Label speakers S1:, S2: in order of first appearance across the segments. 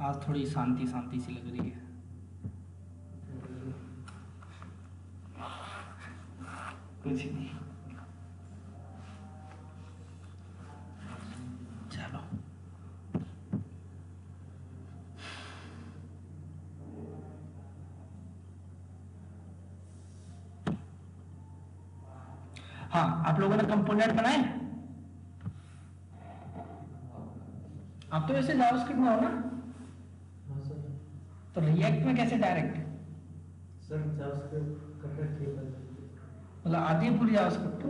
S1: आज थोड़ी शांति शांति सी लग रही है। कुछ नहीं, चलो। हाँ, आप लोगों ने कंपोनेंट बनाए? आप तो वैसे जावास्क्रिप्ट में हो ना? तो रिएक्ट में कैसे डायरेक्ट?
S2: सर जावास्क्रिप्ट करना ठीक है,
S1: मतलब आती है पूरी जावास्क्रिप्ट?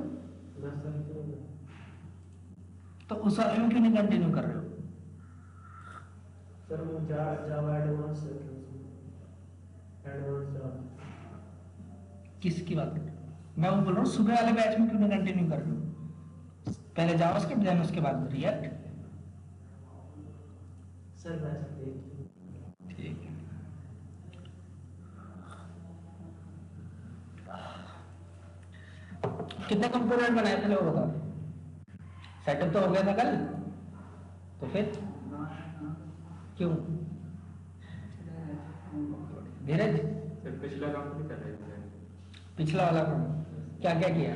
S1: तो उस वाले में क्यों नहीं कंटिन्यू कर रहे हो?
S2: सर वो जावा एडवांस जावा।
S1: किसकी बात कर रहे हो? मैं वो बोल रहा हूँ सुबह वाले बैच में क्यों नहीं कंटिन्यू कर रहे हो? पहले जावास्क्रिप्ट देन उसके बाद रिएक्ट।
S2: सर वैसे
S1: ठीक है। कितने कंपोनेंट बनाए थे लोग बताओ? सेटअप तो हो गया था कल, तो फिर क्यों? धीरज,
S3: पिछला काम नहीं कर रहे थे।
S1: पिछला वाला काम क्या क्या किया?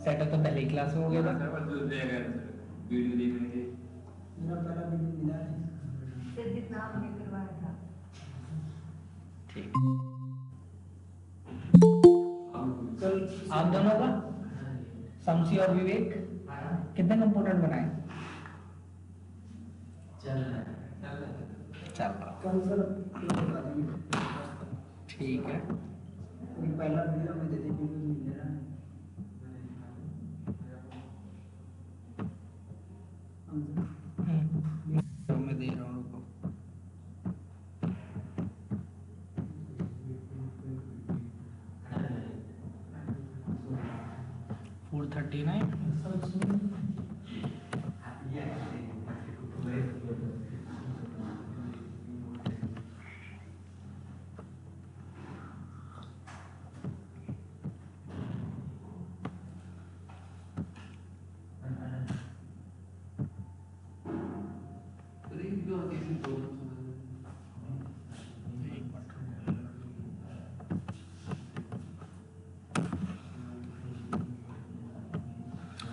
S1: सेटअप तो पहले ही क्लास में हो गया था।
S3: वीडियो देखेंगे।
S2: मेरा पहला वीडियो मिला है,
S4: जितना हमने करवाया था।
S1: ठीक।
S2: कल
S1: आप दोनों का शमसी और विवेक कितने कंपोनेंट बनाए?
S2: चल रहा है।
S1: चल रहा।
S2: कल सर बता देंगे।
S1: ठीक है।
S2: एक पहला वीडियो हमें दे देंगे, मिल रहा है।
S1: तो मैं दे रहा हूँ, रुको। 439।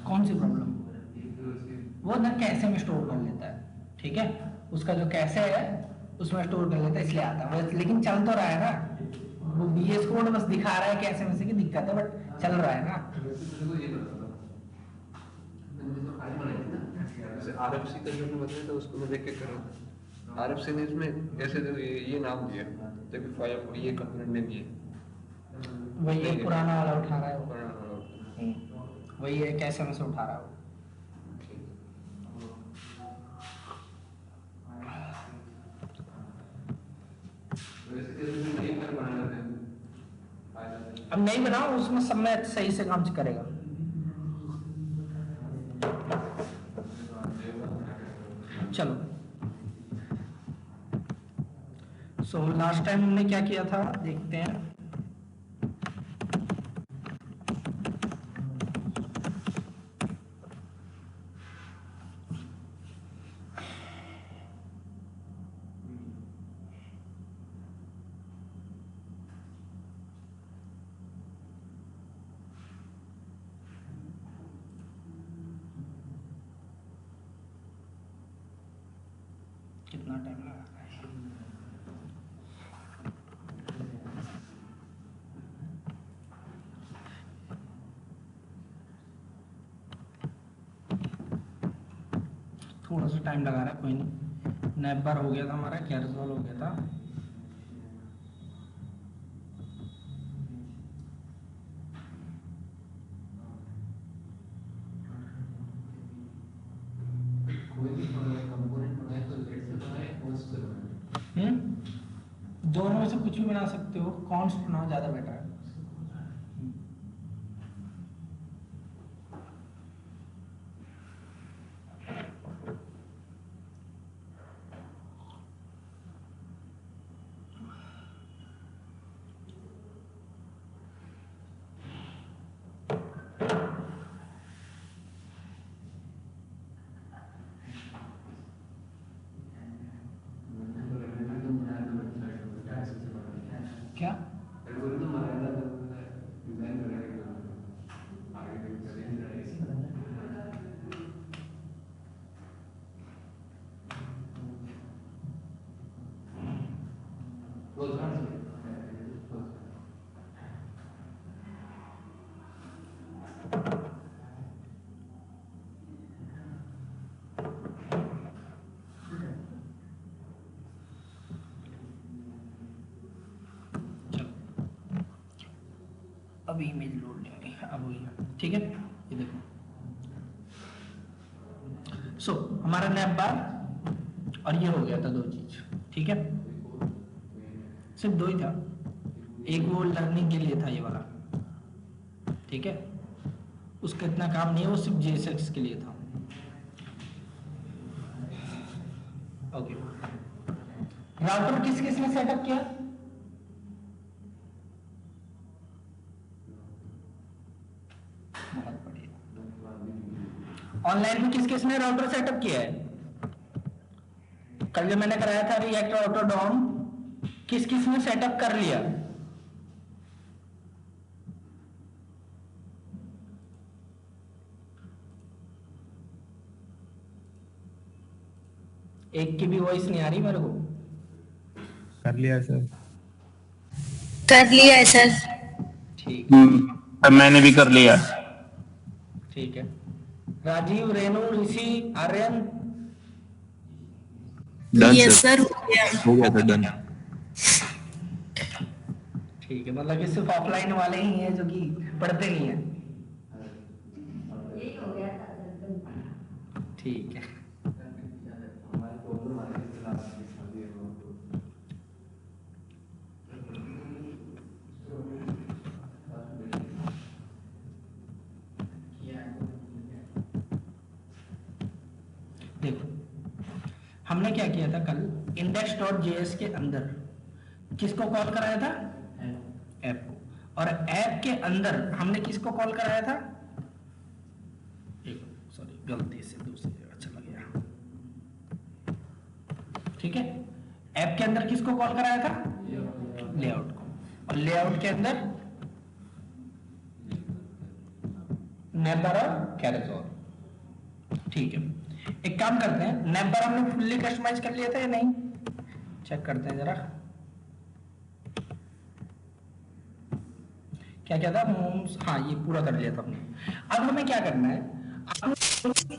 S1: कौन सी प्रॉब्लम? वो ना कैसे में स्टोर कर लेता है, ठीक है? उसका जो कैसे है उसमें स्टोर कर लेता है, इसलिए आता है। लेकिन चल तो रहा है ना, वो VS कोड बस दिखा रहा है कैसे में से की दिक्कत है, बट चल रहा है ना।
S3: RFC का जो बताया था उसको मैं देख के कर रहा था। RFC ने इसमें ऐसे ये नाम दिया, देखो फाइल को ये कंपोनेंट नेम दिए।
S1: वही ये पुराना वाला उठा रहा है वो।
S3: पुराना वाला।
S1: वही है कैसे में से उठा रहा है वो। अब नहीं बनाओ, उसमें सब में सही से काम करेगा। चलो, सो लास्ट टाइम हमने क्या किया था देखते हैं। कितना टाइम लगा है? थोड़ा सा टाइम लगा रहा है, कोई नहीं। नैप बार हो गया था हमारा, क्या रिजॉल्व हो गया था। दोनों में से कुछ भी बना सकते हो, कॉन्स्ट बनाओ ज्यादा बेटर है। क्या अब इमेज लोड लेंगे अब वही ठीक है। ये देखो सो हमारा नैप बार और ये हो गया था 2 चीज ठीक है, सिर्फ 2 ही था। एक वो लर्निंग के लिए था ये वाला ठीक है, उसका इतना काम नहीं है, वो सिर्फ JSX के लिए था। ओके राउटर किस किस ने सेटअप किया? बहुत बढ़िया। ऑनलाइन में किस किस ने राउटर सेटअप किया है? कल जो मैंने कराया था रिएक्ट ऑटोडॉम, किस किस ने सेटअप कर लिया? एक की भी वॉइस नहीं आ रही मेरे को।
S5: कर लिया सर।
S6: कर लिया है सर।
S1: ठीक
S5: मैंने भी कर लिया।
S1: ठीक है Rajiv, Renu, Rishi, Aryan
S5: done
S6: yes
S5: sir,
S6: sir हो गया।
S5: हो गया सर डन।
S1: ठीक है, मतलब कि सिर्फ ऑफलाइन वाले ही हैं जो कि पढ़ते नहीं हैं।
S4: यही हो गया था सर।
S1: ठीक है देखो हमने क्या किया था कल, index.js के अंदर किसको कॉल कराया था? ऐप को। और ऐप के अंदर हमने किसको कॉल कराया था? सॉरी गलती से दूसरी जगह चला गया। ठीक है, ऐप के अंदर किसको कॉल कराया था? लेआउट को। और लेआउट के अंदर नेबर और कैरेजोर। ठीक है, एक काम करते हैं, नेबर हमने फुल्ली कस्टमाइज कर लिया था या नहीं, चेक करते हैं जरा। क्या क्या था मोम्स, हाँ ये पूरा कर लिया था हमने। अब हमें क्या करना है,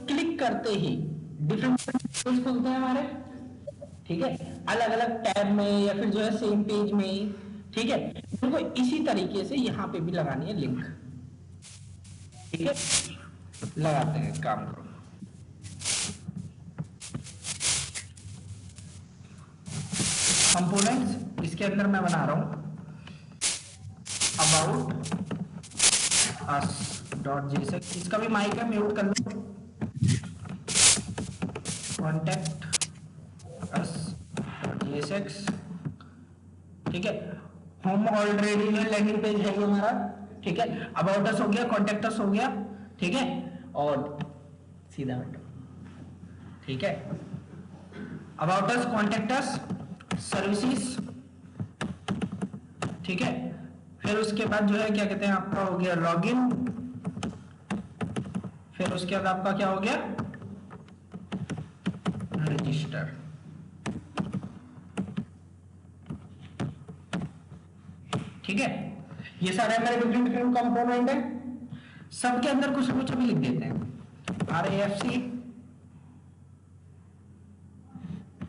S1: क्लिक करते ही डिफरेंट पेज खुलते हैं हमारे, ठीक है, अलग अलग टैब में या फिर जो है सेम पेज में। ठीक है, बिल्कुल इसी तरीके से यहाँ पे भी लगानी है लिंक। ठीक है, लगाते हैं, काम करो। कंपोनेंट्स, इसके अंदर मैं बना रहा हूं अबाउट us.jsx, इसका भी माइक है, म्यूट कर लो। कॉन्टेक्ट us.jsx, ठीक है, होम ऑलरेडी जो लैंडिंग पेज है ये हमारा। ठीक है, अबाउट अस हो गया, कॉन्टेक्ट अस हो गया, ठीक है, और सीधा हटो। ठीक है, about us, contact us, services, ठीक है, फिर उसके बाद जो है क्या कहते हैं आपका हो गया लॉगिन, फिर उसके बाद आपका क्या हो गया रजिस्टर। ठीक है, ये सारे हमारे डिफरेंट डिफरेंट कंपोनेंट है, सबके अंदर कुछ कुछ भी लिख देते हैं। RAFC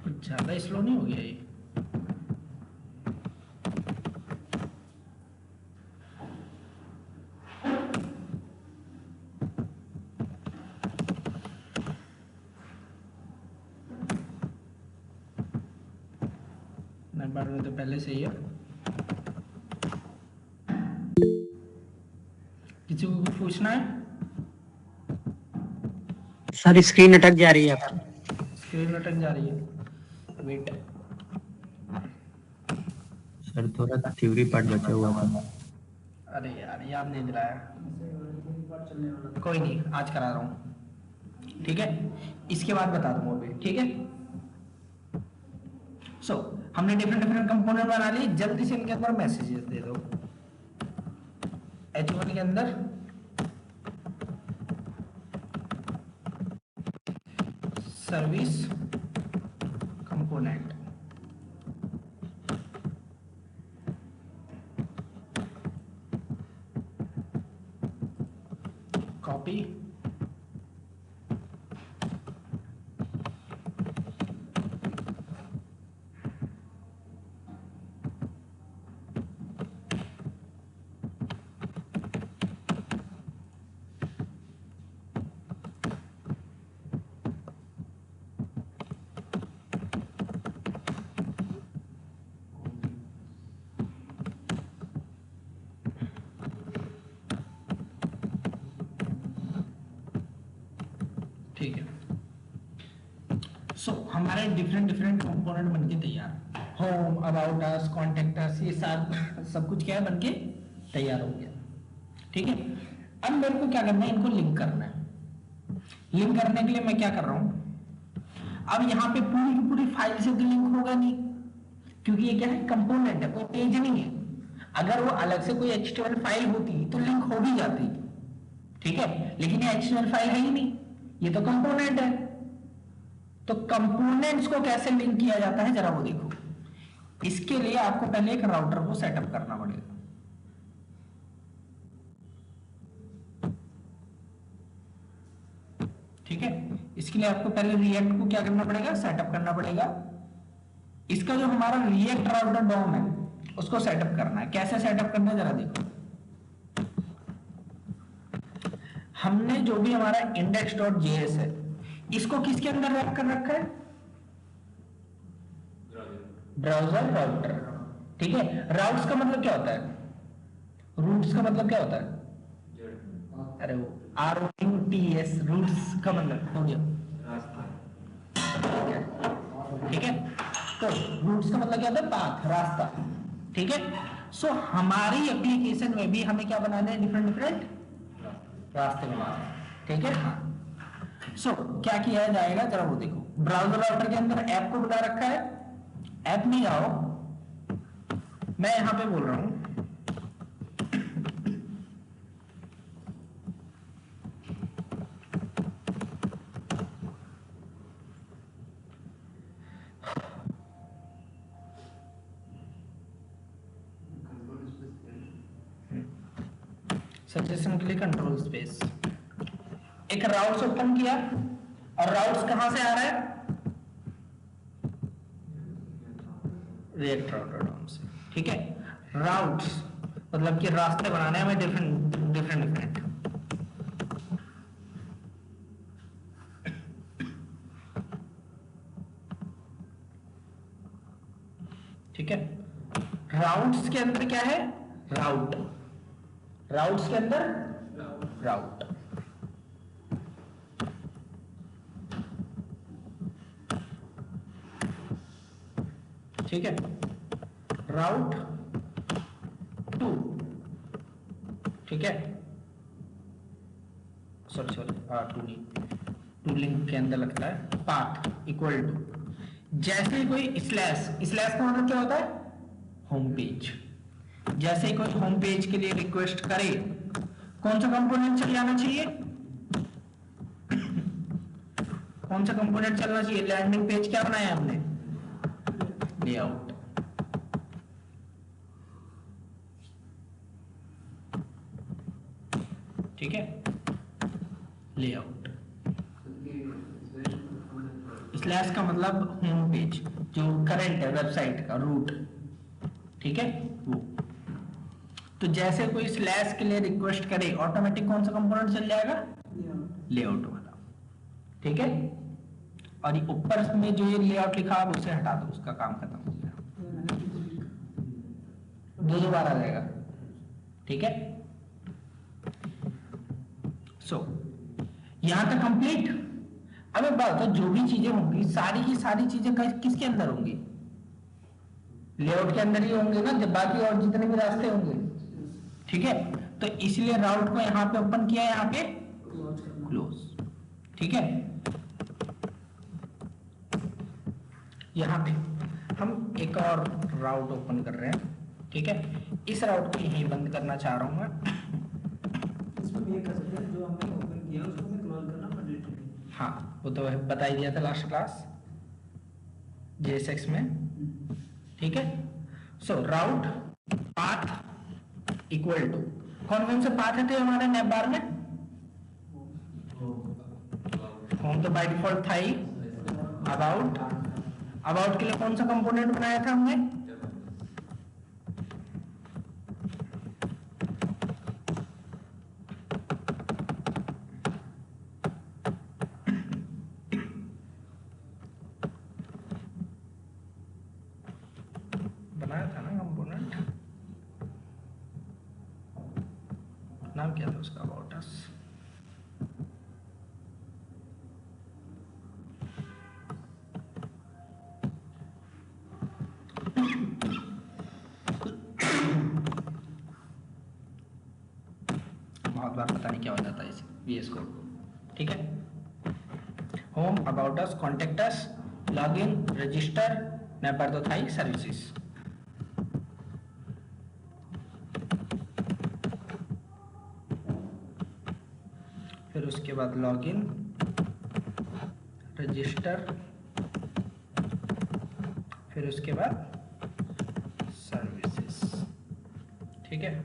S1: कुछ ज्यादा स्लो नहीं हो गया ये? नंबर में तो पहले से ही है। किसी को कुछ पूछना है?
S2: सर स्क्रीन अटक जा रही है आपकी।
S1: स्क्रीन अटक जा रही है, वेट।
S5: सर थोड़ा थ्योरी पार्ट बचा हुआ था।
S1: अरे यार याद नहीं दिलाया, कोई नहीं, आज करा रहा हूँ। ठीक है, इसके बाद बता दूंगा अभी। ठीक है, सो हमने डिफरेंट डिफरेंट कंपोनेंट बना लिए, जल्दी से इनके अंदर मैसेजेस दे दो। H1 के अंदर सर्विस कंपोनेंट, कॉपी ठीक है। सो हमारे डिफरेंट डिफरेंट कंपोनेंट बनके तैयार, होम, अबाउट अस, कॉन्टेक्ट अस, ये सब कुछ क्या है बनके तैयार हो गया। ठीक है, अब मेरे को क्या करना है, इनको लिंक करना है। लिंक करने के लिए मैं क्या कर रहा हूं, अब यहाँ पे पूरी की पूरी फाइल से तो लिंक होगा नहीं, क्योंकि ये क्या है, कंपोनेंट है, कोई पेज नहीं है। अगर वो अलग से कोई HTML फाइल होती तो लिंक हो भी जाती, ठीक है, लेकिन ये HTML फाइल है ही नहीं, ये तो कंपोनेंट है। तो कंपोनेंट्स को कैसे लिंक किया जाता है जरा वो देखो। इसके लिए आपको पहले एक राउटर को सेटअप करना पड़ेगा। ठीक है, इसके लिए आपको पहले रिएक्ट को क्या करना पड़ेगा, सेटअप करना पड़ेगा। इसका जो हमारा रिएक्ट राउटर डॉम है उसको सेटअप करना है। कैसे सेटअप करना है जरा देखो। हमने जो भी हमारा index.js है इसको किसके अंदर रैप कर रखा है, ब्राउजर राउटर। ठीक है, राउट्स का मतलब क्या होता है, रूट्स का मतलब क्या होता है, अरे वो ROUTS, रूट्स का मतलब हो गया, ठीक है। तो रूट्स का मतलब क्या होता है, पाथ, रास्ता। ठीक है, सो हमारी एप्लीकेशन में भी हमें क्या बनाना है, डिफरेंट डिफरेंट रास्ते बनाना है। ठीक है, हाँ। सो क्या किया जाएगा जरा वो देखो। ब्राउजर राउटर के अंदर ऐप को बुला रखा है, ऐप में आओ, मैं यहां पे बोल रहा हूं सजेशन के लिए कंट्रोल स्पेस, एक राउट्स ओपन किया, और राउट्स कहां से आ रहा है, रिएक्ट राउटर डॉम से। ठीक है, राउट्स मतलब कि रास्ते बनाने हैं हमें डिफरेंट डिफरेंट। ठीक है, राउट्स के अंदर क्या है, राउट, राउट्स के अंदर राउट। ठीक है, राउट टू, ठीक है, सॉरी टू नहीं, टू लिंक के अंदर लगता है पाथ इक्वल टू, जैसे ही कोई स्लैश, स्लैश का मतलब क्या होता है, होम पेज। जैसे ही कोई होम पेज के लिए रिक्वेस्ट करे, कौन सा कंपोनेंट चल जाना चाहिए, कौन सा कंपोनेंट चलना चाहिए, लैंडिंग पेज क्या बनाया हमने, लेआउट। ठीक है, लेआउट। स्लैश का मतलब होम पेज, जो करंट है वेबसाइट का रूट। ठीक है, वो तो जैसे कोई स्लैश के लिए रिक्वेस्ट करे, ऑटोमेटिक कौन सा कंपोनेंट चल जाएगा, लेआउट वाला। ठीक है, और ये ऊपर में जो ये लेआउट लिखा आप उसे हटा दो, उसका काम खत्म हो गया, दो बार आ जाएगा। ठीक है, सो यहां तक कंप्लीट। अब एक बात बताओ, जो भी चीजें होंगी सारी की सारी चीजें किसके अंदर होंगी, लेआउट के अंदर ही होंगे ना, जब बाकी और जितने भी रास्ते होंगे। ठीक है, तो इसलिए राउट को यहां पे ओपन किया, यहां पे क्लोज। ठीक है, यहां पे हम एक और राउट ओपन कर रहे हैं, ठीक है। इस राउट को यहीं बंद करना चाह रहा हूँ मैं।
S2: इसमें ये कर सकते हैं, जो हमने ओपन किया उसको मैं क्लोज करना मैंडेटरी।
S1: हाँ, वो तो बता ही दिया था लास्ट क्लास JSX में, ठीक है। सो राउट पाथ इक्वल टू, कौन कौन से पाथ थे हमारे नैप बार में? होम तो बाय डिफॉल्ट था ही। अबाउट, अबाउट के लिए कौन सा कंपोनेंट बनाया था हमने? बनाया था ना कंपोनेंट, नाम क्या था उसका? About us. बहुत बार पता नहीं क्या हो जाता है इस VS कोड को, ठीक है। Home, about us, contact us, login, register, नैपर तो था ही, सर्विसेज। फिर उसके बाद लॉगिन, रजिस्टर, फिर उसके बाद सर्विसेज, ठीक है।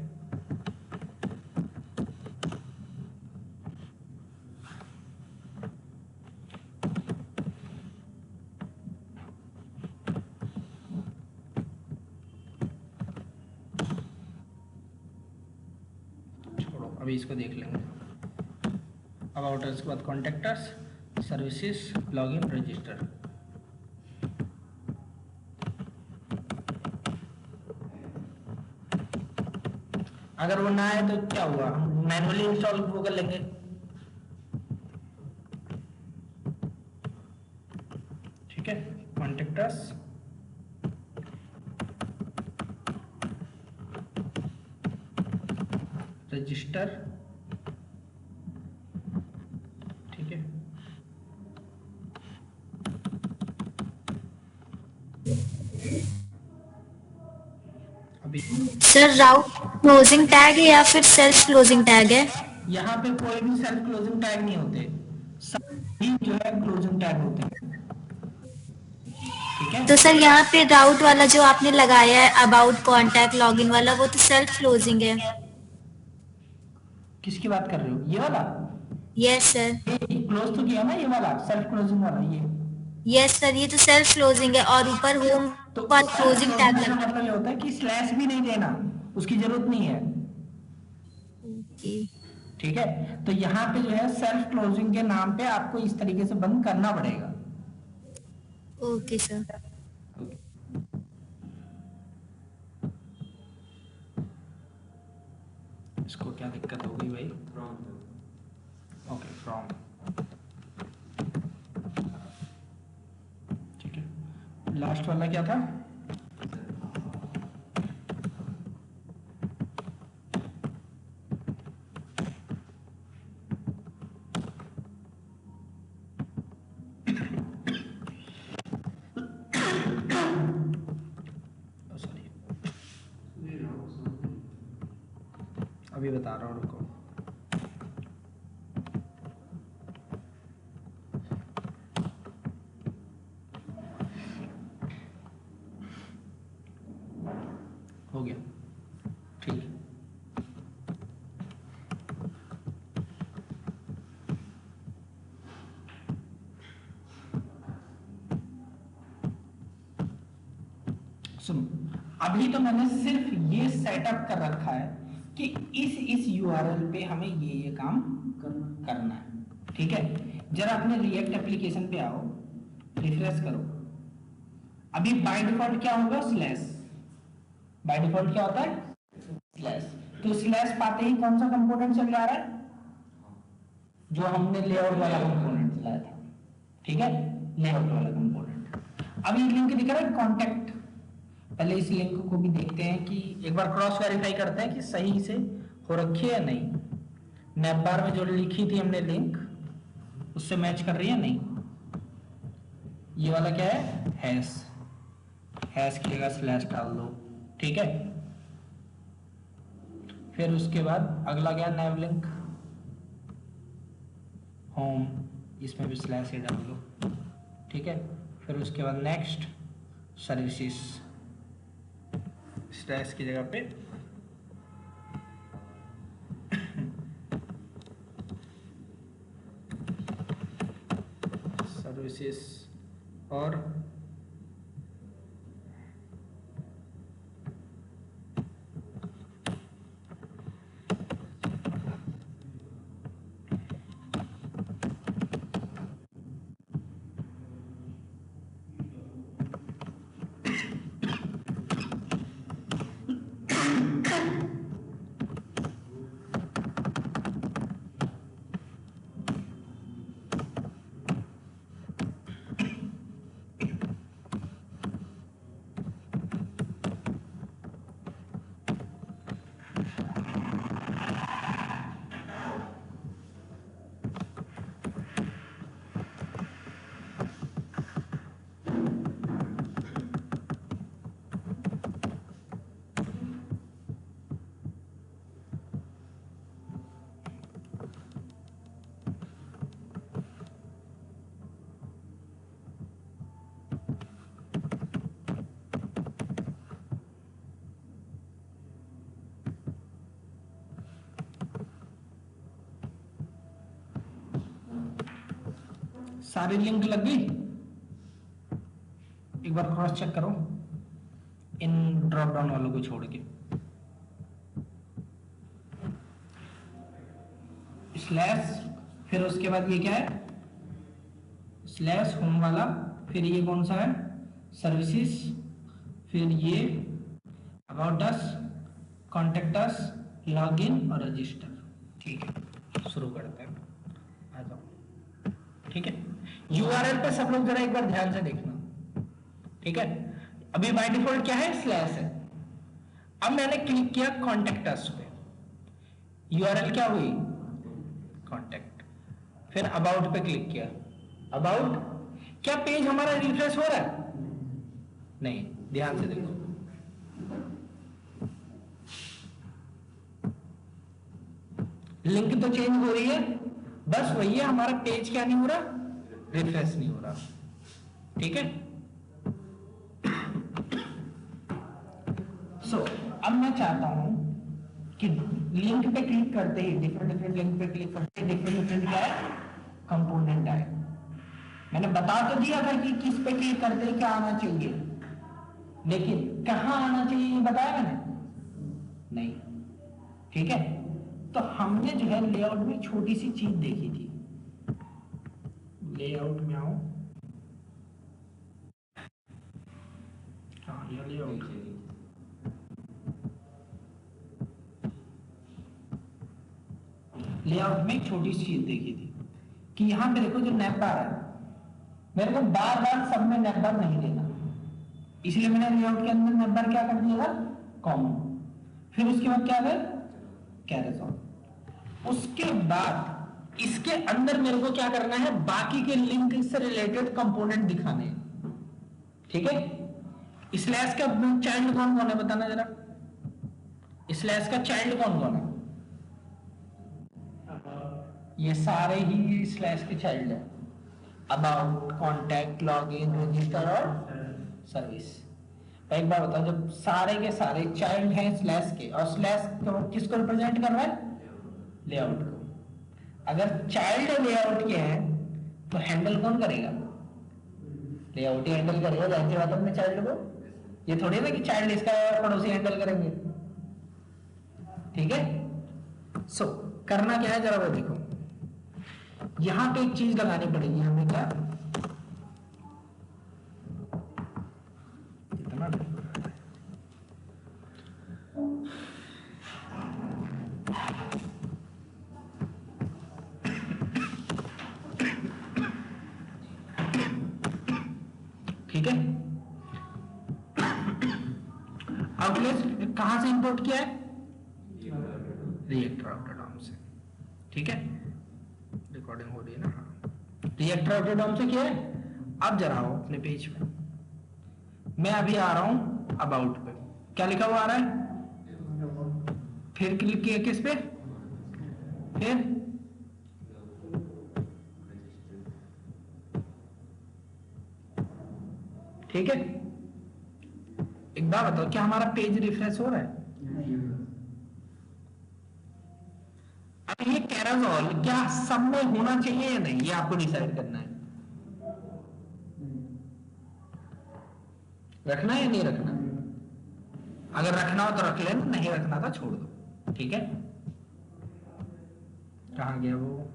S1: छोड़ो, अभी इसको देख लेंगे। अबाउट अस के बाद contact us, services, login, register. अगर वो ना आए तो क्या हुआ, हम मैनुअली इंस्टॉल वो कर लेंगे, ठीक है। कॉन्टेक्ट अस, रजिस्टर, ठीक है। अभी
S6: सर राउट क्लोजिंग टैग है या फिर सेल्फ क्लोजिंग टैग है?
S1: यहाँ पे कोई भी सेल्फ क्लोजिंग टैग नहीं होते, सभी जो है क्लोजिंग टैग होते हैं, ठीक है।
S6: तो सर यहाँ पे राउट वाला जो आपने लगाया है अबाउट कॉन्टैक्ट लॉगिन वाला, वो तो सेल्फ क्लोजिंग है।
S1: किसकी बात कर रहे हो? ये वाला?
S6: Yes sir.
S1: ये क्लोज तो किया ना, ये वाला सेल्फ क्लोजिंग वाला, ये
S6: यस सर, ये तो सेल्फ क्लोजिंग है और ऊपर होम
S1: तो
S6: पर क्लोजिंग टैग
S1: का
S6: लगा।
S1: मतलब ये होता है कि स्लैश भी नहीं देना, उसकी जरूरत नहीं है,
S6: ओके।
S1: ठीक है। तो यहाँ पे जो है सेल्फ क्लोजिंग के नाम पे आपको इस तरीके से बंद करना पड़ेगा।
S6: Okay sir.
S1: इसको क्या दिक्कत हो गई भाई? ओके, फ्रॉम, ठीक है। लास्ट वाला क्या था? सॉरी, अभी बता रहा हूँ, रुको। हो गया, ठीक है। सुनो, अभी तो मैंने सिर्फ ये सेटअप कर रखा है कि इस URL पे हमें ये काम करना है, ठीक है। जरा अपने रिएक्ट एप्लीकेशन पे आओ, रिफ्रेश करो। अभी बाय डिफॉल्ट क्या होगा? स्लैश। बाय डिफॉल्ट क्या होता है? स्लैश। तो स्लैश पाते ही कौन सा कंपोनेंट चल जा रहा है? जो हमने लेआउट वाला कंपोनेंट चलाया था, ठीक है, लेआउट वाला कंपोनेंट। अब ये लिंक दिख रहा है कॉन्टेक्ट। पहले इस लिंक को भी देखते हैं कि एक बार क्रॉस वेरीफाई करते हैं कि सही से हो रखी है या नहीं। नैप बार में जो लिखी थी हमने लिंक, उससे मैच कर रही है नहीं। ये वाला क्या है? हैश, हैश की जगह स्लैश डाल दो, ठीक है। फिर उसके बाद अगला क्या, नैव लिंक होम, इसमें भी स्लैश ही डाल दो, ठीक है। फिर उसके बाद नेक्स्ट सर्विसेज, स्लैश की जगह पे सर्विसेज और सारी लिंक लग गई। एक बार क्रॉस चेक करो इन ड्रॉप डाउन वालों को छोड़ के। स्लैश, फिर उसके बाद ये क्या है, स्लैश होम वाला, फिर ये कौन सा है, सर्विसेज, फिर ये about us, contact us, login और रजिस्टर। ठीक है, शुरू करते हैं, आ जाओ। ठीक है, यूआरएल पे सब लोग जरा एक बार ध्यान से देखना। ठीक है, अभी बाय डिफॉल्ट क्या है, स्लैश है। अब मैंने क्लिक किया कॉन्टेक्ट अस पे, यूआरएल क्या हुई, कॉन्टेक्ट। फिर अबाउट पे क्लिक किया, अबाउट, क्या पेज हमारा रिफ्रेश हो रहा है, नहीं, ध्यान से देखो। लिंक तो चेंज हो रही है, बस वही है, हमारा पेज क्या नहीं हो रहा, रिफ्रेश नहीं हो रहा। ठीक है, सो अब मैं चाहता हूं कि लिंक पे क्लिक करते ही, डिफरेंट लिंक पे क्लिक करते ही डिफरेंट क्या है, कंपोनेंट आए। मैंने बता तो दिया था कि किस पे क्लिक करते ही क्या आना चाहिए, लेकिन कहां आना चाहिए ये बताया मैंने नहीं। ठीक है, तो हमने जो है लेआउट में छोटी सी चीज देखी थी। लेआउट में आओ, हाँ ये लेआउट, लेआउट में एक छोटी सी चीज देखी थी कि यहां पे देखो जो नैप बार है, मेरे को बार बार सब में नैप बार नहीं देना, इसलिए मैंने लेआउट के अंदर नैप बार क्या कर दिया था, कॉमन। फिर उसके बाद क्या है, कैरेजॉन। उसके बाद इसके अंदर मेरे को क्या करना है, बाकी के लिंक से रिलेटेड कंपोनेंट दिखाने हैं। ठीक है, स्लैश का चाइल्ड कौन कौन है बताना जरा, स्लैश का चाइल्ड कौन कौन है, ये सारे ही स्लैश के चाइल्ड है, अबाउट, कॉन्टैक्ट, लॉगिन, रजिस्टर और सर्विस। एक बार बताओ, जब सारे के सारे चाइल्ड हैं स्लैश के, और स्लैश किसको रिप्रेजेंट कर रहा है, लेआउट को, अगर चाइल्ड लेआउट के हैं तो हैंडल कौन करेगा, लेआउट ही हैंडल करेगा, जाहिर सी बात अपने चाइल्ड को, ये थोड़ी ना कि चाइल्ड इसका पड़ोसी हैंडल करेंगे। ठीक है, सो करना क्या है जरा वो देखो, यहां पे एक चीज लगानी पड़ेगी हमें, क्या, इतना ठीक है। आउटलेट कहां से इंपोर्ट किया है, रिएक्टर ऑटोडॉम से। ठीक है, रिकॉर्डिंग हो रही है ना, हाँ, रिएक्टर ऑटोडॉम से किया है। अब जरा आओ अपने पेज पे, मैं अभी आ रहा हूं अबाउट पे, क्या लिखा हुआ आ रहा है, फिर क्लिक किया किस पे, फिर ठीक है। एक बार बताओ, क्या हमारा पेज रिफ्रेश हो रहा है? अब ये कैराजोल क्या सब में होना चाहिए या नहीं, ये आपको डिसाइड करना है। रखना है या नहीं रखना? अगर रखना हो तो रख लेना, नहीं रखना तो छोड़ दो, ठीक है। कहां गया वो?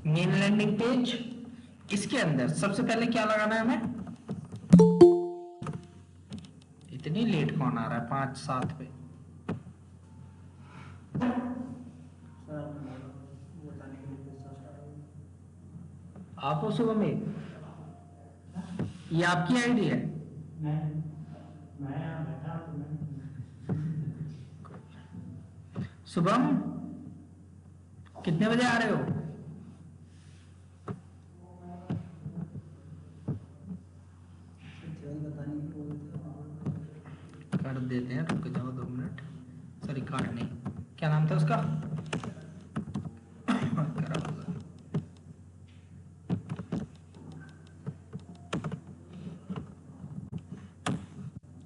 S1: मेन लैंडिंग पेज, इसके अंदर सबसे पहले क्या लगाना है हमें? इतनी लेट कौन आ रहा है 5-7 पे? आप हो शुभम, ये आपकी आईडी है? शुभम कितने बजे आ रहे हो? कर देते हैं, रुक जाओ 2 मिनट। सॉरी कार्ड नहीं, क्या नाम था उसका?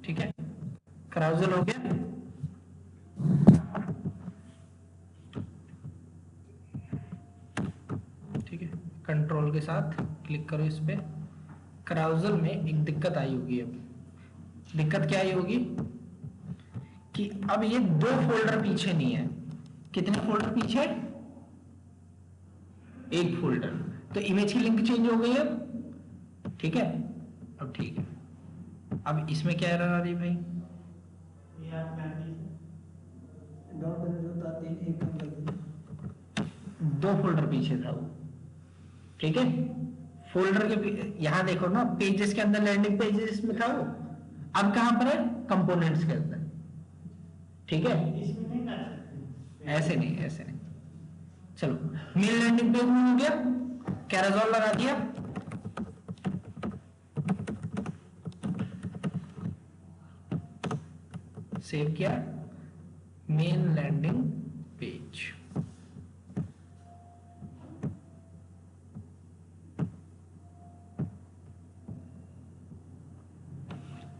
S1: ठीक है, क्राउजल हो गया। ठीक है, कंट्रोल के साथ क्लिक करो इस पे। क्राउजल में एक दिक्कत आई होगी। अब दिक्कत क्या आई होगी कि अब ये 2 फोल्डर पीछे नहीं है। कितने फोल्डर पीछे? 1 फोल्डर। तो इमेज की लिंक चेंज हो गई अब, ठीक है। अब ठीक है, अब इसमें क्या एरर आ रही है भाई? दो फोल्डर पीछे था वो, ठीक है। फोल्डर के यहां देखो ना, पेजेस के अंदर लैंडिंग पेजेस में था वो, अब कहां पर है? कंपोनेंट्स के अंदर, ठीक है। ऐसे नहीं, ऐसे नहीं। चलो, मेन लैंडिंग पेज में हो गया, कैराजोल लगा दिया। सेव किया, मेन लैंडिंग पेज।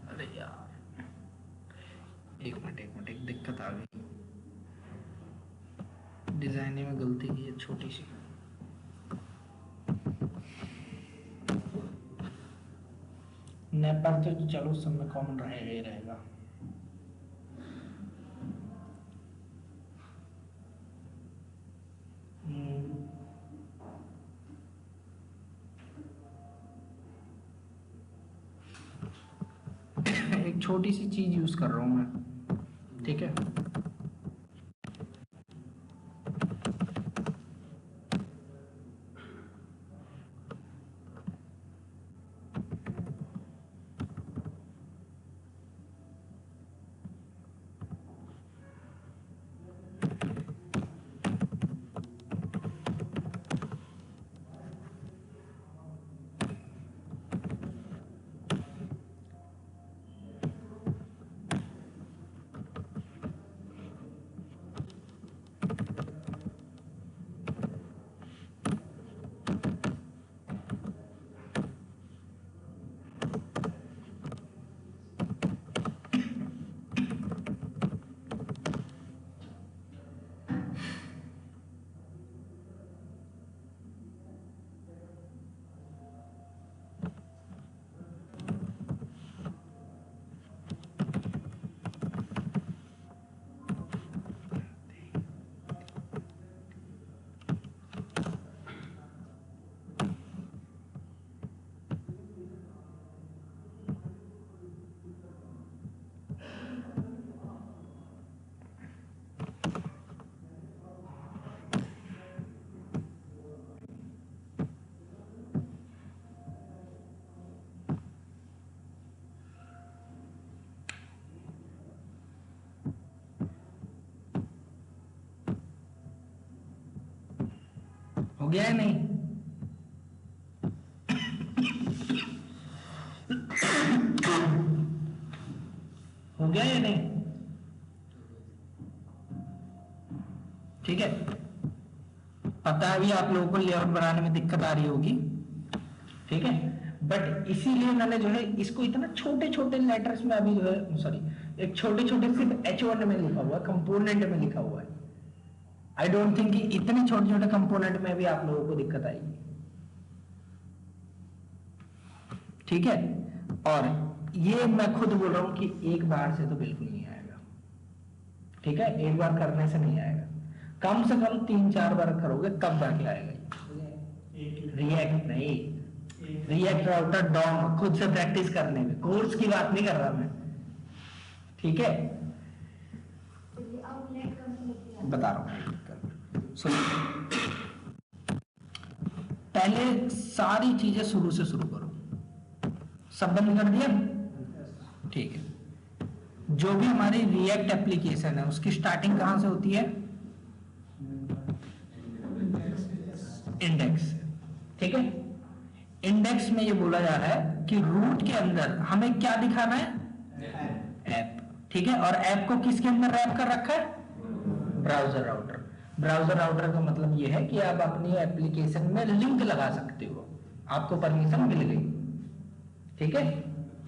S1: अरे यार, एक मिनट, एक दिक्कत आ गई। डिजाइनिंग में गलती की है छोटी सी। नेपाल तो चलो सब में कॉमन रहेगा ही रहेगा। एक छोटी सी चीज यूज कर रहा हूं मैं, ठीक है। गया है नहीं? हो गया या नहीं? ठीक है, पता है भी आप लोगों को लेआउट बनाने में दिक्कत आ रही होगी, ठीक है, बट इसीलिए मैंने जो है इसको इतना छोटे छोटे लेटर्स में अभी जो है, सॉरी, एक छोटे छोटे सिर्फ H1 में लिखा हुआ है, कंपोनेंट में लिखा हुआ है। आई डोंट थिंक कि इतने छोटे छोटे कंपोनेंट में भी आप लोगों को दिक्कत आएगी, ठीक है। और ये मैं खुद बोल रहा हूं कि एक बार से तो बिल्कुल नहीं आएगा, ठीक है, एक बार करने से नहीं आएगा, कम से कम 3-4 बार करोगे तब जाके आएगा। रिएक्ट नहीं, रिएक्ट राउटर डॉम खुद से प्रैक्टिस करने में, कोर्स की बात नहीं कर रहा मैं, ठीक है, बता रहा हूं। सुनो, पहले सारी चीजें शुरू से शुरू करो। सब बंद कर दिया? ठीक है। जो भी हमारी रिएक्ट एप्लीकेशन है उसकी स्टार्टिंग कहां से होती है? इंडेक्स, ठीक है। इंडेक्स में ये बोला जा रहा है कि रूट के अंदर हमें क्या दिखाना है? ऐप, ठीक है। और ऐप को किसके अंदर रैप कर रखा है? Browser router. ब्राउजर राउटर का मतलब ये है कि आप अपनी एप्लीकेशन में लिंक लगा सकते हो, आपको परमिशन मिल गई, ठीक है,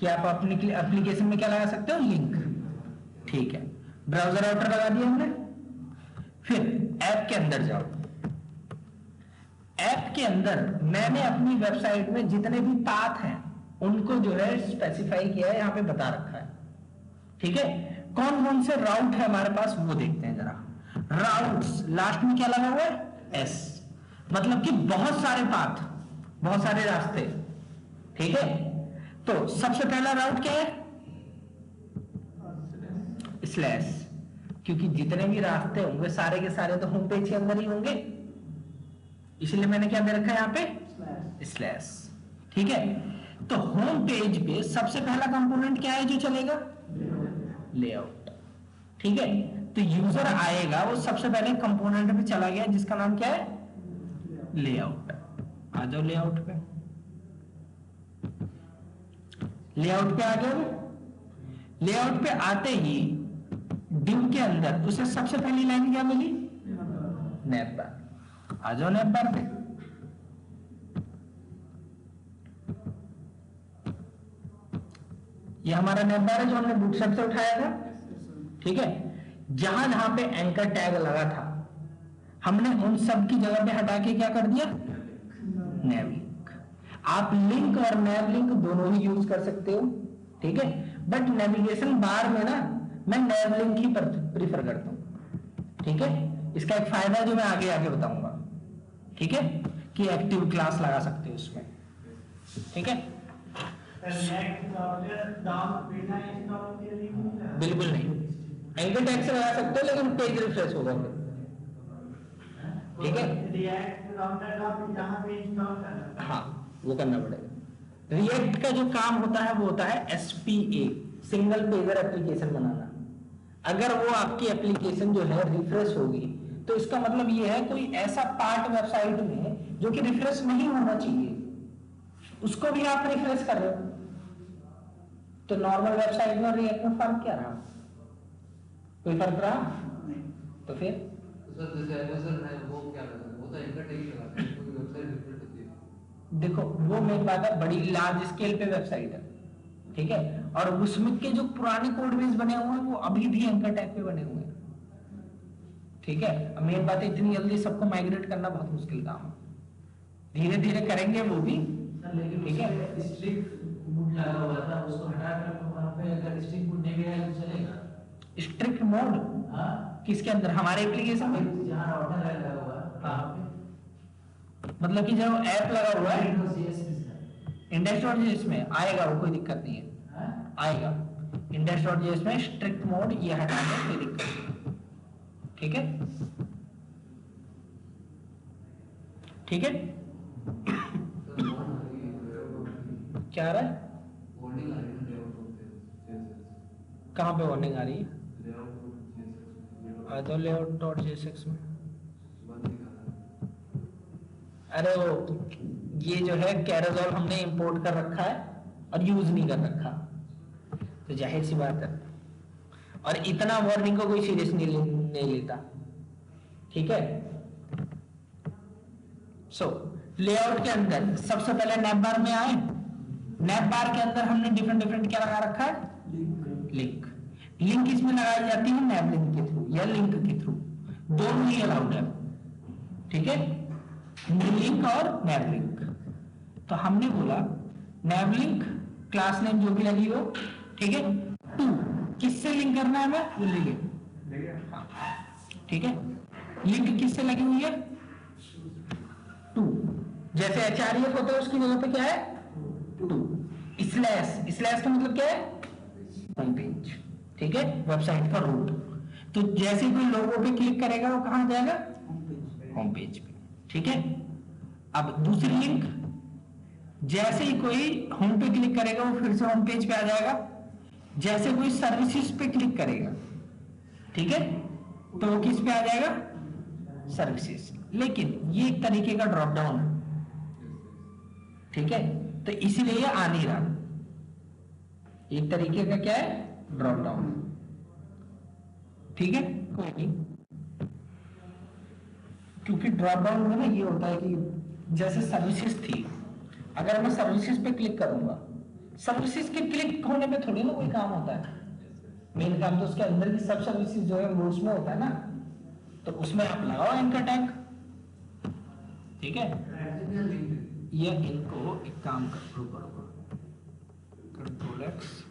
S1: कि आप अपनी एप्लीकेशन में क्या लगा सकते हो? लिंक, ठीक है। ब्राउजर राउटर लगा दिया हमने। फिर ऐप के अंदर जाओ। ऐप के अंदर मैंने अपनी वेबसाइट में जितने भी पाथ हैं उनको जो है स्पेसिफाई किया है, यहां पे बता रखा है, ठीक है। कौन कौन से राउट है हमारे पास वो देखते हैं जरा। राउट्स लास्ट में क्या लगा हुआ है? एस, मतलब कि बहुत सारे पाथ, बहुत सारे रास्ते, ठीक है। तो सबसे पहला राउट क्या है? स्लैश, क्योंकि जितने भी रास्ते होंगे सारे के सारे तो होम पेज के अंदर ही होंगे, इसलिए मैंने क्या दे रखा है यहाँ पे? स्लैश, ठीक है। तो होम पेज पे सबसे पहला कंपोनेंट क्या है जो चलेगा? लेआउट, ठीक है। तो यूजर आएगा, वो सबसे पहले कंपोनेंट पे चला गया जिसका नाम क्या है? लेआउट। आ जाओ लेआउट पे। लेआउट पे आ गए। लेआउट पे आते ही डिव के अंदर उसे सबसे पहली लाइन क्या मिली? नैप बार। आ जाओ नैप बार पे। ये हमारा नैप बार है जो हमने बूटस्ट्रैप से उठाया था, ठीक है। जहां जहां पे एंकर टैग लगा था हमने उन सब की जगह पे हटा के क्या कर दिया? नैव लिंक। आप लिंक और नैव लिंक दोनों ही यूज कर सकते हो, ठीक है, बट नेविगेशन बार में ना मैं नैव लिंक ही प्रीफर करता हूं, ठीक है। इसका एक फायदा जो मैं आगे आगे बताऊंगा, ठीक है, कि एक्टिव क्लास लगा सकते हो उसमें, ठीक है। बिल्कुल नहीं, एंकर टैग से लगा सकते हो लेकिन पेज रिफ्रेश होगा, ठीक है। हाँ, वो करना पड़ेगा। रिएक्ट का जो काम होता है वो होता है SPA, सिंगल पेजर एप्लीकेशन बनाना। अगर वो आपकी एप्लीकेशन जो है रिफ्रेश होगी तो इसका मतलब ये है कोई ऐसा पार्ट वेबसाइट में जो कि रिफ्रेश नहीं होना चाहिए उसको भी आप रिफ्रेश कर रहे हो, तो नॉर्मल वेबसाइट में रिएक्ट में फर्क क्या रहा? कोई फर्क रहा? तो फिर
S3: सर जैसे अमेज़न है वो क्या करता है? वो तो एंकर टैग ही लगाता है, कोई वेबसाइट डिफरेंट होती है।
S1: देखो वो मेन बात है, बड़ी लार्ज स्केल पे वेबसाइट है, ठीक है, और उसमें के जो पुराने कोड बेस बने हुए हैं वो अभी भी एंकर टैग पे बने हुए हैं, ठीक है। मेन बात है इतनी जल्दी सबको माइग्रेट करना बहुत मुश्किल काम है, धीरे धीरे करेंगे वो भी, ठीक है।
S2: स्ट्रिक्ट मोड लगा हुआ था, उसको हटाकर वहां पे अगर स्ट्रिक्ट मोड नहीं गया तो चलेगा?
S1: Strict mode?
S2: हाँ,
S1: किसके अंदर? हमारे एप्लीकेशन में
S2: जहां राउटर लगा हुआ है वहां पे,
S1: मतलब कि जो ऐप लगा हुआ है
S2: इंडेक्स.js
S1: इंडेक्स.js में आएगा, वो कोई दिक्कत नहीं है, आएगा इंडेक्स.js में स्ट्रिक्ट मोड ये हटा के कोई दिक्कत नहीं, ठीक है, ठीक है। क्या आ रहा है?
S3: वार्निंग आ रही है लेआउट होते
S1: कहाँ पे वार्निंग आ रही है? आ जाओ लेआउट.jsx में।
S3: बंद दिखा रहा है।
S1: अरे वो ये जो है कैराजोल हमने इंपोर्ट कर रखा है और यूज नहीं कर रखा, तो जाहिर सी बात है, और इतना वार्निंग को कोई सीरियस नहीं लेता, ठीक है। सो लेआउट के अंदर सबसे पहले नैप बार में आए, नैप बार के अंदर हमने डिफरेंट डिफरेंट क्या लगा रखा है, लिंक। लिंक इसमें लगाई जाती है नैप लिंक के थ्रू या लिंक के थ्रू, दोनों ही अलाउड है, ठीक है, लिंक और नैप लिंक। तो हमने बोला नैप लिंक क्लास नेम जो भी लगी हो, ठीक है, टू किससे लिंक करना है, मैं वो लिंक, ठीक है, लिंक किससे लगी हुई है, टू, जैसे एचआरएफ होता है उसकी जगह पे क्या है, टू। स्लैश, स्लैश का मतलब क्या है, होम पेज, ठीक है, वेबसाइट का रूट। तो जैसे कोई लोगो पे क्लिक करेगा वो कहां जाएगा, होम पेज पे, ठीक है। अब दूसरी लिंक, जैसे ही कोई होम पे क्लिक करेगा वो फिर से होम पेज पे आ जाएगा, जैसे कोई सर्विसेज पे क्लिक करेगा, ठीक है, तो वो किस पे आ जाएगा, सर्विसेज। लेकिन ये एक तरीके का ड्रॉप डाउन है, ठीक है, तो इसीलिए ये आ नहीं रहा, एक तरीके का क्या है, ड्रॉप डाउन, ठीक है, कोई नहीं। क्योंकि ड्रॉप डाउन में ना ये होता है कि जैसे सर्विसेज थी, अगर मैं सर्विसेज पे क्लिक करूंगा, सर्विसेज के क्लिक होने पे थोड़ी ना कोई काम होता है, मेन काम तो उसके अंदर की सब सर्विसेज जो है वो उसमें होता है ना, तो उसमें आप लगाओ एंकर टैग, ठीक है। ये इनको एक काम करो, कंट्रोल एक्स,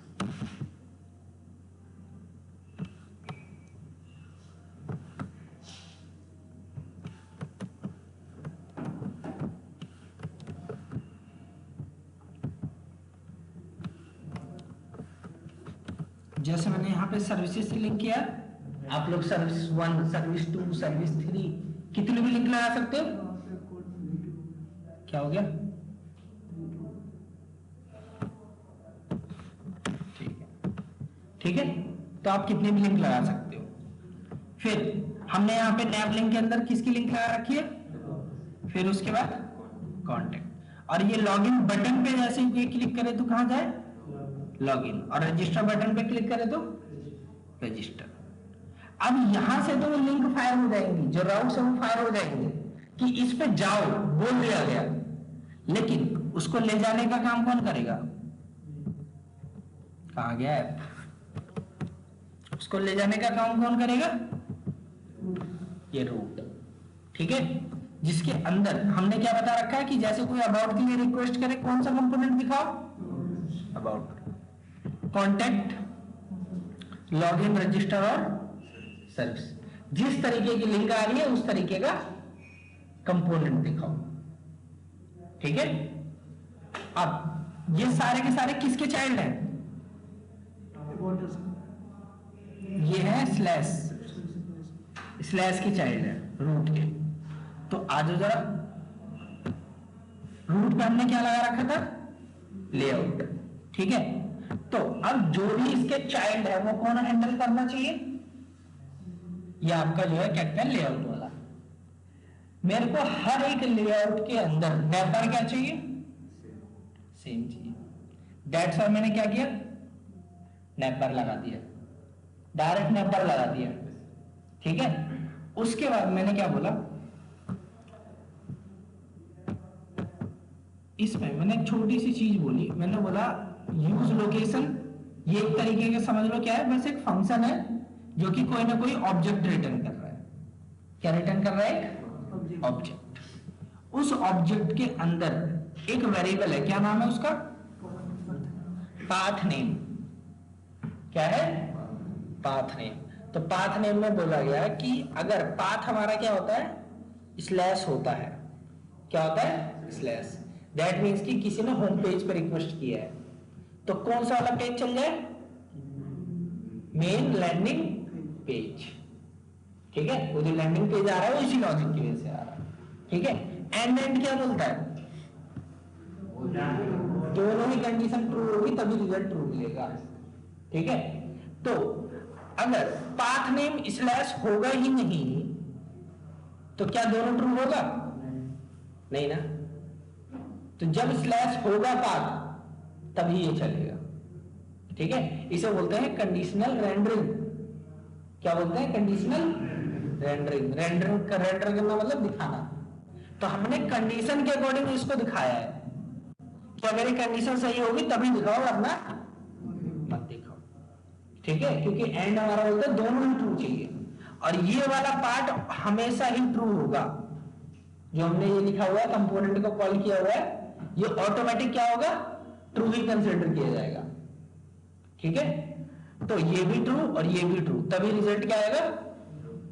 S1: जैसे मैंने यहाँ पे सर्विसेज से लिंक किया, आप लोग सर्विस 1, सर्विस 2, सर्विस 3 कितने भी लिंक लगा सकते हो। क्या हो गया, ठीक है, तो आप कितने भी लिंक लगा सकते हो। फिर हमने यहाँ पे नैप लिंक के अंदर किसकी लिंक लगा रखी है, फिर उसके बाद कॉन्टेक्ट, और ये लॉगिन बटन पे जैसे ही क्लिक करे तो कहां जाए, लॉगिन, और रजिस्टर बटन पे क्लिक करे तो रजिस्टर। अब यहां से तो वो लिंक फायर हो जाएंगी, जो राउट से वो फायर हो जाएंगे कि इस पे जाओ, बोल दिया गया, लेकिन उसको ले जाने का काम कौन करेगा, कहां गया है, उसको ले जाने का काम कौन करेगा, ये रूट, ठीक है, जिसके अंदर हमने क्या बता रखा है कि जैसे कोई अबाउट के लिए रिक्वेस्ट करे कौन सा कंपोनेंट दिखाओ, अबाउट, कॉन्टेक्ट, लॉगिन, रजिस्टर और सर्विस। जिस तरीके की लिंक आ रही है उस तरीके का कंपोनेंट दिखाओ, ठीक है। अब ये सारे के सारे किसके चाइल्ड हैं, ये है स्लैश, स्लैश की चाइल्ड है रूट के। तो आज जरा रूट पे हमने क्या लगा रखा था, लेआउट, ठीक है। तो अब जो भी इसके चाइल्ड है वो कौन हैंडल करना चाहिए, ये आपका जो है क्या कहते हैं, लेआउट वाला। मेरे को हर एक लेआउट के अंदर नैपर क्या चाहिए, सेम चाहिए। दैट्स व्हाई मैंने क्या किया, नैपर लगा दिया, डायरेक्ट नैपर लगा दिया, ठीक है। उसके बाद मैंने क्या बोला, इसमें मैंने एक छोटी सी चीज बोली, मैंने बोला यूज लोकेशन, ये एक तरीके का समझ लो क्या है, बस एक फंक्शन है जो कि कोई ना कोई ऑब्जेक्ट रिटर्न कर रहा है। क्या रिटर्न कर रहा है, एक ऑब्जेक्ट। उस ऑब्जेक्ट के अंदर एक वेरिएबल है, क्या नाम है उसका, पाथ नेम। क्या है, पाथ नेम। तो पाथ नेम में बोला गया कि अगर पाथ हमारा क्या होता है, स्लैश होता है, क्या होता है, स्लैश। दैट मीन्स कि किसी ने होम पेज पर रिक्वेस्ट किया है, तो कौन सा वाला पेज चल जाए, मेन लैंडिंग पेज, ठीक है। वो जो लैंडिंग पेज आ रहा है वो इसी लॉजिक की वजह से आ रहा है, ठीक है। एंड क्या बोलता है, दोनों ही कंडीशन ट्रू होगी तभी रिजल्ट ट्रू मिलेगा, ठीक है। तो अगर पाथ नेम स्लैश होगा ही नहीं तो क्या दोनों ट्रू होगा, नहीं ना, तो जब स्लैश होगा पाथ तभी ये चलेगा। ठीक है, इसे बोलते हैं कंडीशनल रेंडरिंग। क्या बोलते हैं? Conditional rendering. रेंडर करना मतलब दिखाना। तो हमने कंडीशन के अकॉर्डिंग इसको दिखाया है कि अगर ये कंडीशन सही होगी तभी दिखाओ, वरना मत दिखाओ। ठीक है, क्योंकि एंड हमारा बोलते हैं दोनों ही ट्रू चाहिए, और ये वाला पार्ट हमेशा ही ट्रू होगा। जो हमने ये लिखा हुआ है, कंपोनेंट को कॉल किया हुआ है, ये ऑटोमेटिक क्या होगा? ट्रू ही कंसिडर किया जाएगा। ठीक है, तो ये भी ट्रू और ये भी ट्रू, तभी रिजल्ट क्या आएगा?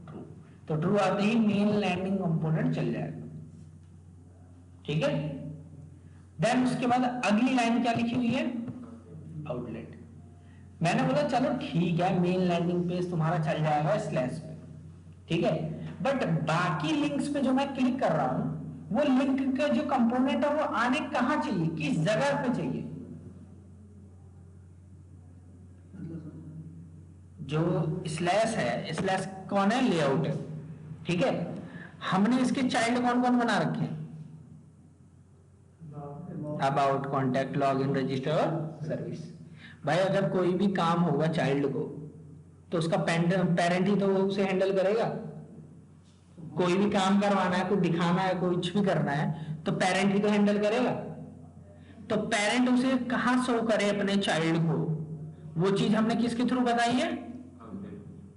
S1: ट्रू। तो ट्रू आते ही मेन लैंडिंग कंपोनेंट चल जाएगा। ठीक है, देन उसके बाद अगली लाइन क्या लिखी हुई है? आउटलेट। मैंने बोला चलो ठीक है, मेन लैंडिंग पेज तुम्हारा चल जाएगा स्लैश पे। ठीक है, बट बाकी लिंक्स पे जो मैं क्लिक कर रहा हूं, वो लिंक का जो कंपोनेंट है वो आने कहां चाहिए, किस जगह पे चाहिए? जो स्लैश है, स्लैश कौन है? लेआउट है। ठीक है, हमने इसके चाइल्ड कौन कौन बना रखे हैं? About, contact, log in, register और सर्विस। भाई अगर कोई भी काम होगा चाइल्ड को, तो उसका पेरेंट ही तो उसे हैंडल करेगा। कोई भी काम करवाना है, कुछ दिखाना है, कुछ भी करना है, तो पेरेंट ही तो हैंडल करेगा। तो पेरेंट उसे कहां शो करे अपने चाइल्ड को? वो चीज हमने किसके थ्रू बताई है?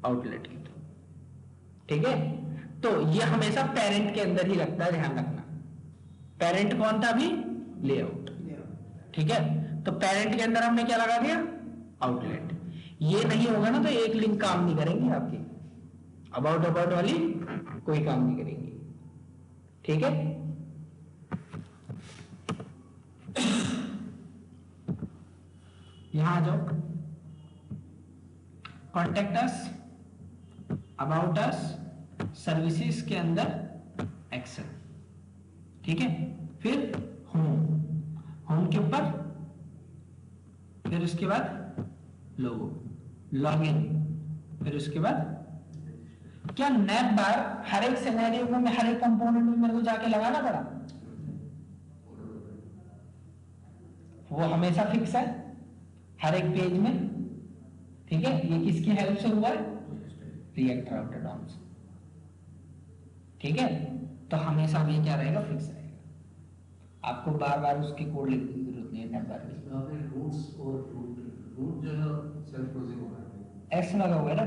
S1: आउटलेट के थ्रू। ठीक है, तो ये हमेशा पेरेंट के अंदर ही लगता है, ध्यान रखना। पेरेंट कौन था अभी? लेआउट। ठीक है, तो पेरेंट के अंदर हमने क्या लगा दिया? आउटलेट। ये नहीं होगा ना तो एक लिंक काम नहीं करेंगे आपकी, अबाउट वाली कोई काम नहीं करेंगी। ठीक है, यहां आ जाओ। Contact us, about us, services के अंदर एक्सेल। ठीक है, फिर होम के ऊपर, फिर उसके बाद लोगो, लॉगिन, फिर उसके बाद क्या नैप बार हर एक सिनेरियो में, हर एक कंपोनेंट में मेरे को जाके लगाना पड़ा? वो हमेशा फिक्स है हर एक पेज में। ठीक है, ये किसकी हेल्प से हुआ है? रिएक्ट राउटर डॉम से। ठीक है, तो हमेशा ये क्या रहेगा? फिक्स रहेगा। आपको बार बार उसकी कोड लिखने की जरूरत नहीं है। नैप बार में
S3: रूट्स और रूट जो है सेल्फ क्लोजिंग हो रहा है,
S1: एक्स लगा हुआ है ना,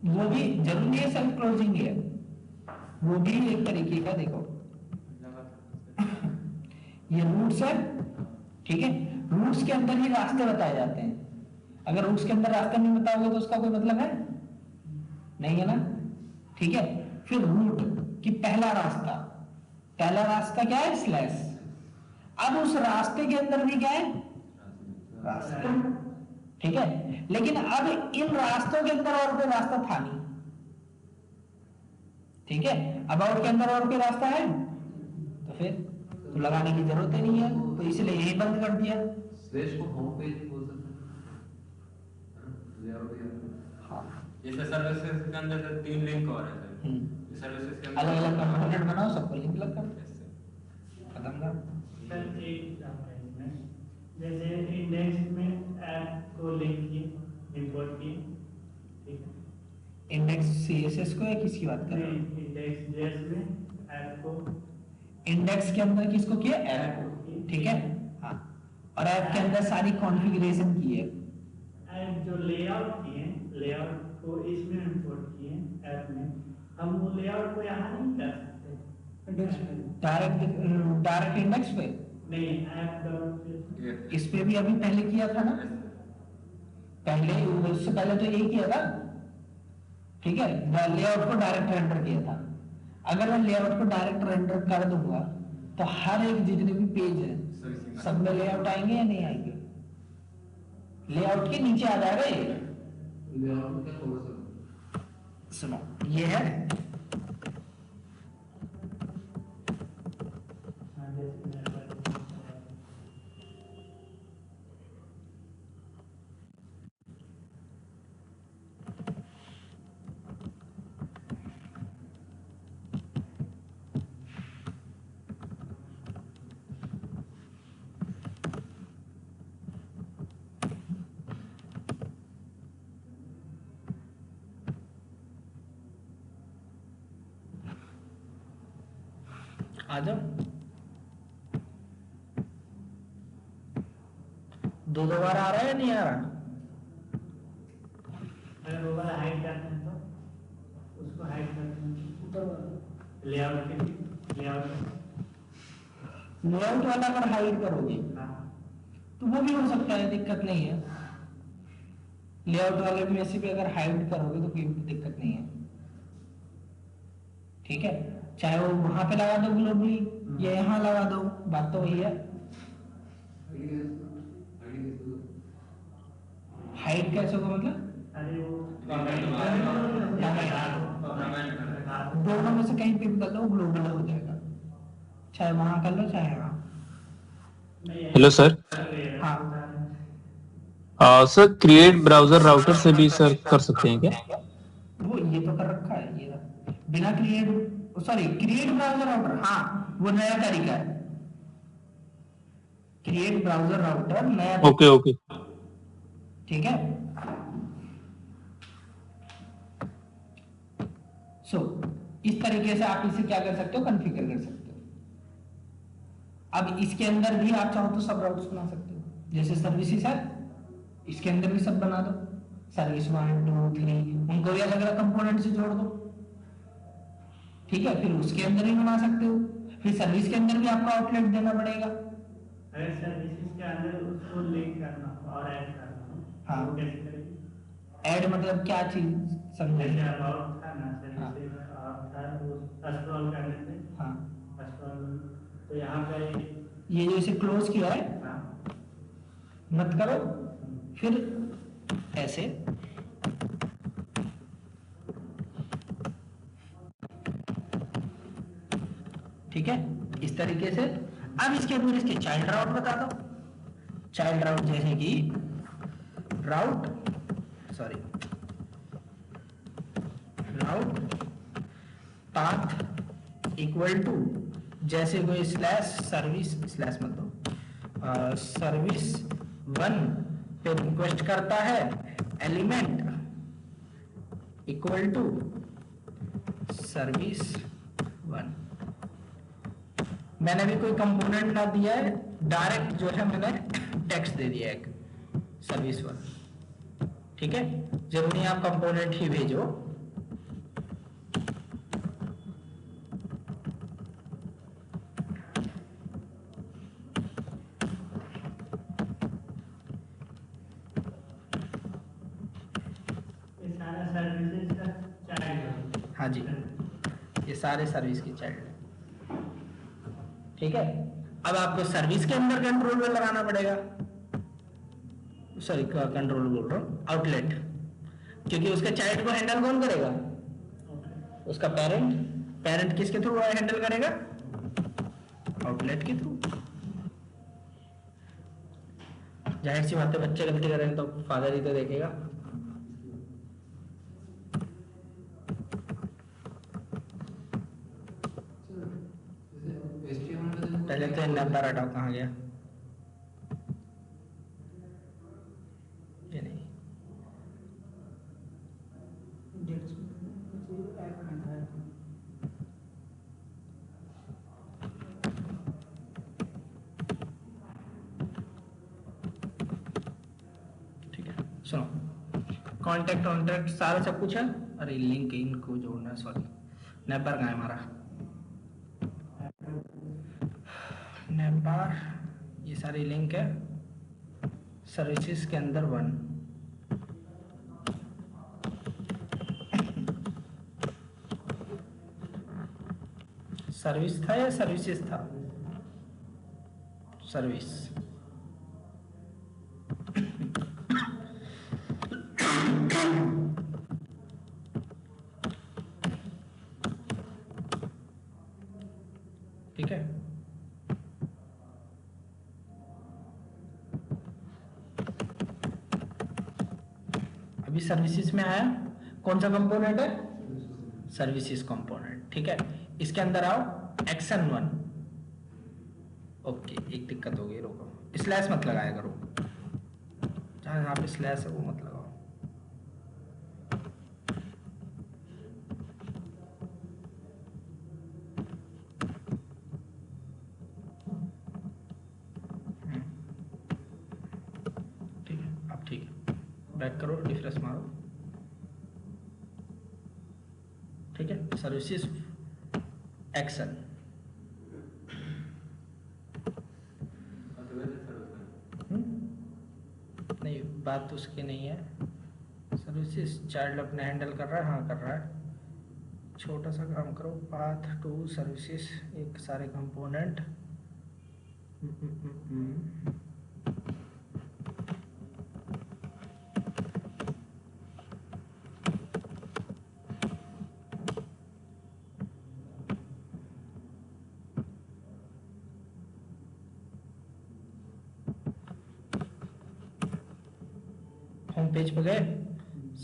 S1: वो भी जरूरी नहीं है सेल्फ क्लोजिंग है, वो भी एक तरीके का। देखो ये रूट्स है। ठीक है, रूट्स के अंदर ही रास्ते बताए जाते हैं। अगर रूट्स के अंदर रास्ते नहीं बताओगे तो उसका कोई मतलब है नहीं, है ना? ठीक है, फिर रूट की पहला रास्ता क्या है? स्लैश। अब उस रास्ते के अंदर भी क्या है? रास्ता। ठीक है, लेकिन अब इन रास्तों के अंदर और कोई रास्ता था नहीं। ठीक है, अबाउट के अंदर और कोई रास्ता है तो फिर तो लगाने की जरूरत ही नहीं है, तो इसलिए यही बंद कर दिया।
S3: स्लैश को होम पेज बोल सकते हैं, लेआउट या
S1: हाँ,
S7: जैसे सर्विसेज के अंदर तो 3 लिंक और है सर। सर्विसेज के अंदर
S1: अलग अलग कंपोनेंट बनाओ, सबको लिंक लग कर खत्म कर।
S2: सर एक एग्जांपल है इसमें, जैसे इंडेक्स में ऐप को लिंक किए, इंपोर्ट किए, ठीक है।
S1: इंडेक्स सीएसएस को या किसकी बात कर रहे हो?
S2: नहीं, इंडेक्स जेएस में ऐप को,
S1: इंडेक्स के अंदर किसको किया? ऐप को। ठीक है, हाँ, और ऐप के अंदर सारी कॉन्फ़िगरेशन की है।
S2: ऐप जो लेआउट किए, लेआउट को इसमें इंपोर्ट किए ऐप में, हम वो लेआउट को यहाँ नहीं कर सकते इंडेक्स में,
S1: डायरेक्ट इंडेक्स पे
S2: नहीं, ऐप डॉट
S1: इस पे भी अभी पहले किया था ना, पहले उससे पहले तो यही किया था। ठीक है, लेआउट को डायरेक्ट रेंडर किया था। अगर मैं लेआउट को डायरेक्ट रेंडर कर दूंगा तो हर एक जितने भी पेज है सब में लेआउट आएंगे या नहीं आएंगे? लेआउट के नीचे आ जाएगा ये।
S3: लेआउट का थोड़ा सा
S1: सुनो, ये है आ जाओ। दो बार आ रहा है या नहीं आ रहा?
S2: अगर वो वाला हाइड करते हैं तो उसको हाइड करते हैं लेआउट के लिए
S1: लेआउट वाला अगर हाइड करोगे तो वो भी हो सकता है, दिक्कत नहीं है। लेआउट वाले में से भी अगर हाइड करोगे तो कोई दिक्कत नहीं है, ठीक है। चाहे वो वहां पे लगा दो ग्लोबली या यहाँ लगा दो, बात तो वही है। हाइड कैसे होगा मतलब?
S2: अरे वो
S1: दोनों में से कहीं पिक कर लो, ग्लोबल हो जाएगा। चाहे वहां कर लो चाहे यहाँ।
S5: Hello sir.
S1: हाँ
S5: सर क्रिएट ब्राउजर राउटर से भी सर कर सकते हैं क्या?
S1: वो ये तो कर रखा है, ये बिना क्रिएट ब्राउजर राउटर, हाँ वो नया तरीका है। क्रिएट ब्राउजर राउटर नया
S5: ओके ओके।
S1: ठीक है। इस तरीके से आप इसे क्या कर सकते हो, कॉन्फ़िगर कर सकते हो। अब इसके अंदर भी आप चाहो तो सब राउट्स बना सकते हो, जैसे सर्विसेज है इसके अंदर भी सब बना दो, सर्विस 1 2 3 उनको भी अलग अलग कंपोनेंट से जोड़ दो, ठीक है। फिर उसके अंदर ही बना सकते हो। फिर सर्विस के अंदर भी आपको आउटलेट देना पड़ेगा।
S2: अगर सर्विसेज के अंदर उसको लिंक करना और ऐड करना,
S1: हाँ
S2: वो कैसे करेंगे?
S1: ऐड मतलब क्या चीज समझे?
S2: जैसे अबाउट था ना सर्विसेज था वो स्क्रॉल करने से,
S1: हाँ
S2: स्क्रॉल तो यहाँ पे
S1: ये जो इसे क्लोज किया है मत करो, फिर ऐसे ठीक है, इस तरीके से। अब इसके अंदर इसके चाइल्ड राउट बता दो। चाइल्ड राउट जैसे कि राउट पाथ इक्वल टू, जैसे कोई सर्विस मत दो, सर्विस 1 पे रिक्वेस्ट करता है एलिमेंट इक्वल टू सर्विस 1। मैंने भी कोई कंपोनेंट ना दिया है, डायरेक्ट जो है मैंने टेक्स्ट दे दिया एक सर्विस 1, ठीक है। जरूरी नहीं आप कंपोनेंट ही भेजो। हाँ जी, ये सारे सर्विस की चाइल्ड है, ठीक है। अब आपको सर्विस के अंदर कंट्रोल में लगाना पड़ेगा, सॉरी कंट्रोल बोल रहा हूँ, आउटलेट, क्योंकि उसके चाइल्ड को हैंडल कौन करेगा? उसका पेरेंट किसके थ्रू हैंडल करेगा? आउटलेट के थ्रू। जाहिर सी बात है, बच्चे गलती करेंगे तो फादर ही तो देखेगा। पहले तो नंबर हटाओ, कहाँ गया? ये नहीं, ठीक है। सुनो, कॉन्टेक्ट सारा सब कुछ है। अरे लिंक इनको जोड़ना है, सॉरी नेपर कहाँ है हमारा? नेपर, ये सारी लिंक है सर्विसेज के अंदर 1। सर्विस था या सर्विसेज था? सर्विस। ठीक है। अभी सर्विसेज में आया, कौन सा कंपोनेंट है? सर्विसेज कंपोनेंट, ठीक है। इसके अंदर आओ, एक्शन 1। ओके, एक दिक्कत हो गई, रोको, स्लैश मत लगाया करो, जहाँ पे स्लैश है वो मत लगाओ। बैक करो, रिफ्रेश मारो, ठीक है। सर्विसेज एक्शन, नहीं बात उसकी नहीं है। सर्विसेज चाइल्ड अपने हैंडल कर रहा है, हाँ कर रहा है। छोटा सा काम करो, पाथ टू सर्विसेज, एक सारे कंपोनेंट, होम पेज पे गए,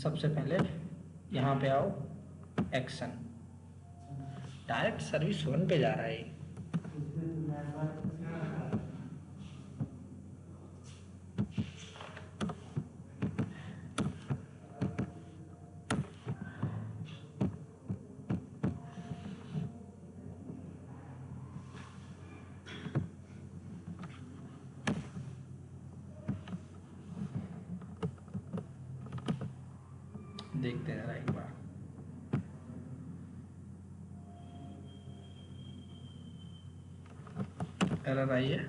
S1: सबसे पहले यहाँ पे आओ, एक्शन, डायरेक्ट सर्विस 1 पे जा रहा है। देखते हैं जरा एक बार, एरर आई है।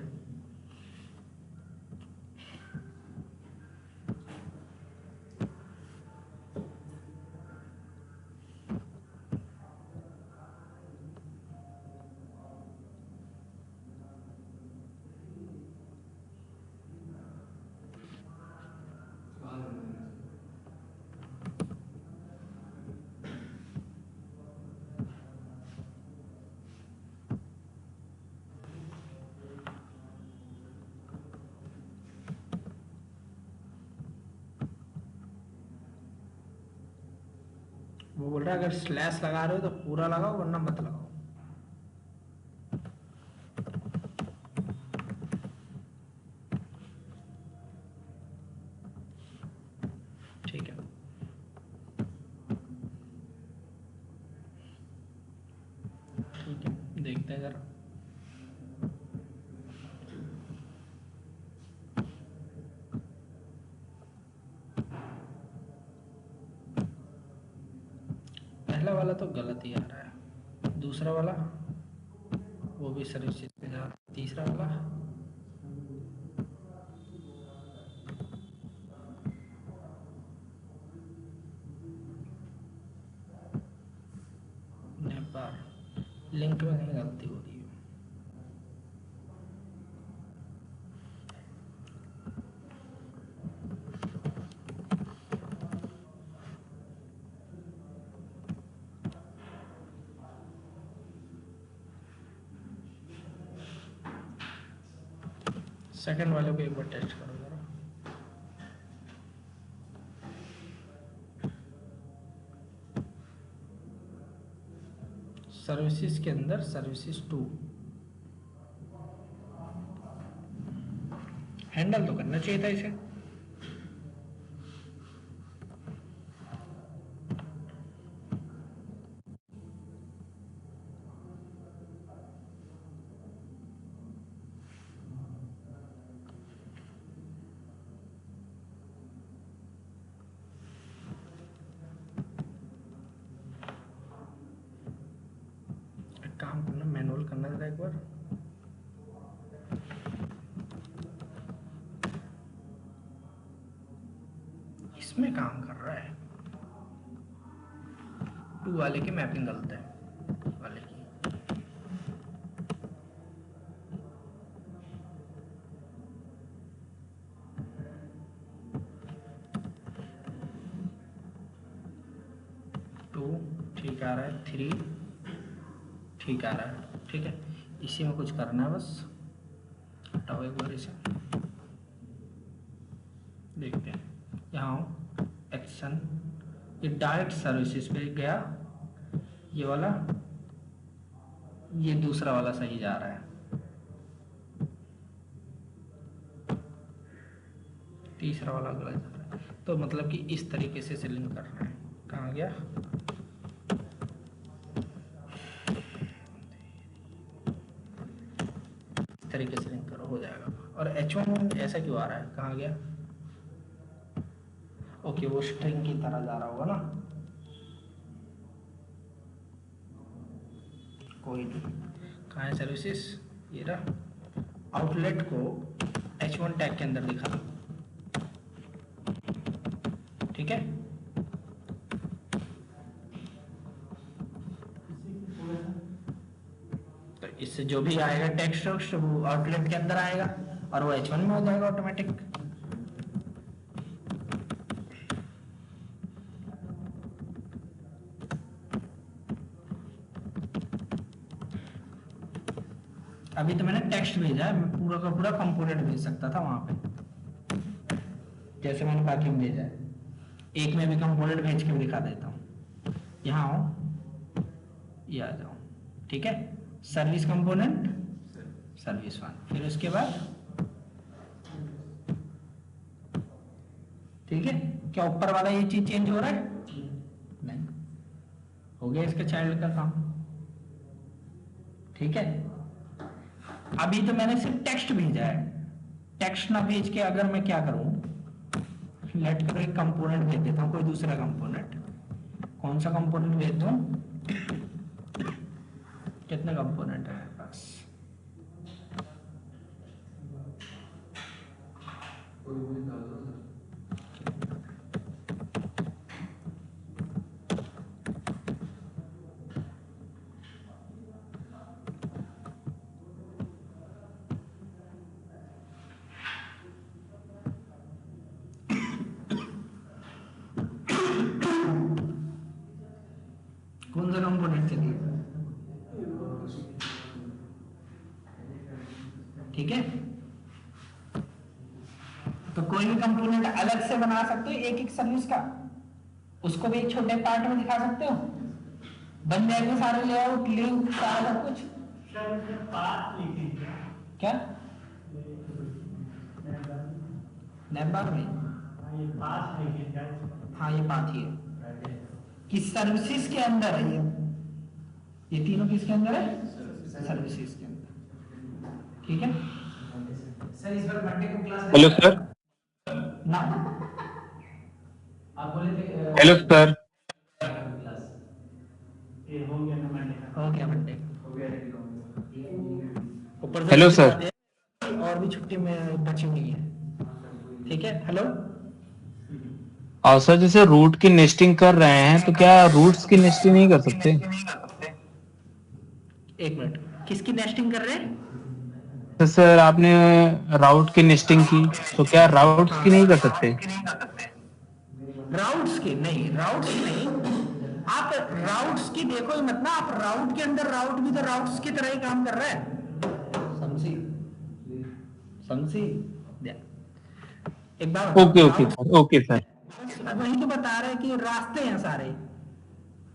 S1: वो बोल रहा है अगर स्लैश लगा रहे हो तो पूरा लगाओ, वरना मत लगाओ। ठीक है, ठीक है, देखते हैं जरा। पहला वाला तो गलत ही आ रहा है, दूसरा वाला वो भी सर्विसेज पे जा रहा है, तीसरा वाला नेपाल, लिंक में कहीं गलती हो रही है। सेकंड वाले को एक बार टेस्ट करो जरा। सर्विसेज के अंदर सर्विसेज 2 हैंडल तो करना चाहिए था इसे। काम करना, मैनुअल करना जरा एक बार। इसमें काम कर रहा है, 2 वाले की मैपिंग गलत है, वाले की। टू ठीक आ रहा है, 3 ठीक आ रहा है, ठीक है। इसी में कुछ करना है, बस हटाओ एक बार इसे, देखते हैं। यहाँ एक्शन, ये डायरेक्ट सर्विसेज पे गया, ये वाला, ये दूसरा वाला सही जा रहा है, तीसरा वाला गलत जा रहा है। तो मतलब कि इस तरीके से लिंक करना है। कहाँ गया, तरीके से लिंक करो, हो जाएगा। और H1 ऐसा क्यों आ रहा है, कहाँ गया? ओके, वो स्ट्रिंग की तरह जा रहा होगा ना, कोई नहीं। कहाँ है सर्विसेज, ये रहा। आउटलेट को h1 टैग के अंदर दिखा, ठीक है। तो इससे जो भी आएगा टेक्स्ट वो आउटलेट के अंदर आएगा और वो h1 में हो जाएगा ऑटोमेटिक। अभी तो मैंने टेक्स्ट भेजा है, मैं पूरा का पूरा कंपोनेंट भेज सकता था वहां पे, जैसे मैंने बाकी में भेजा है। एक में भी कंपोनेंट भेज के भी दिखा देता हूँ। यहाँ आओ, ये आ जाओ, ठीक है। सर्विस कंपोनेंट, सर्विस 1, फिर उसके बाद ठीक है। क्या ऊपर वाला ये चीज चेंज हो रहा है? नहीं, हो गया इसका चाइल्ड का काम, ठीक है। अभी तो मैंने सिर्फ टेक्स्ट भेजा है। टेक्स्ट ना भेज के अगर मैं क्या करूं, लेट करो एक कंपोनेंट भेज देता हूं, कोई दूसरा कंपोनेंट। कौन सा कंपोनेंट भेज दूं? कितने कंपोनेंट है मेरे पास? कौन सा कंपोनेंट चाहिए? ठीक है। तो कोई भी कंपोनेंट अलग से बना सकते हो, एक एक सर्विस का, उसको भी एक छोटे पार्ट में दिखा सकते हो, बन जाएंगे सारे लेआउट, लिंक, सारा सब कुछ। क्या नैबबार में? हाँ, ये पाथ ही है। किस सर्विसेज के अंदर है ये तीनों किसके अंदर है? सर्विसेज के अंदर, ठीक है।
S8: सर इस बार मंडे को क्लास
S5: हेलो सर।
S1: ना
S8: आप बोले थे
S5: हेलो सर।
S8: क्लास
S2: ये हो गया ना मंडे,
S1: हो गया मंडे,
S8: हो गया
S1: ऊपर से
S5: हेलो
S1: छुट्टी
S5: सर।
S1: आती है, और भी छुट्टी में बची हुई है, ठीक है। हेलो,
S5: और सर जैसे रूट की नेस्टिंग कर रहे हैं तो क्या रूट्स की नेस्टिंग नहीं कर सकते?
S1: एक मिनट, किसकी नेस्टिंग कर रहे हैं?
S5: तो सर आपने राउट की नेस्टिंग की, तो क्या राउट्स की नहीं कर सकते?
S1: राउट्स की नहीं, राउट्स की नहीं। आप राउट्स की देखो ही मत ना, आप राउट के अंदर राउट भी तो राउट्स की तरह ही काम कर रहा है। समझी समझी? एक बार
S5: okay okay sir, okay sir.
S1: वही तो बता रहे कि रास्ते हैं सारे,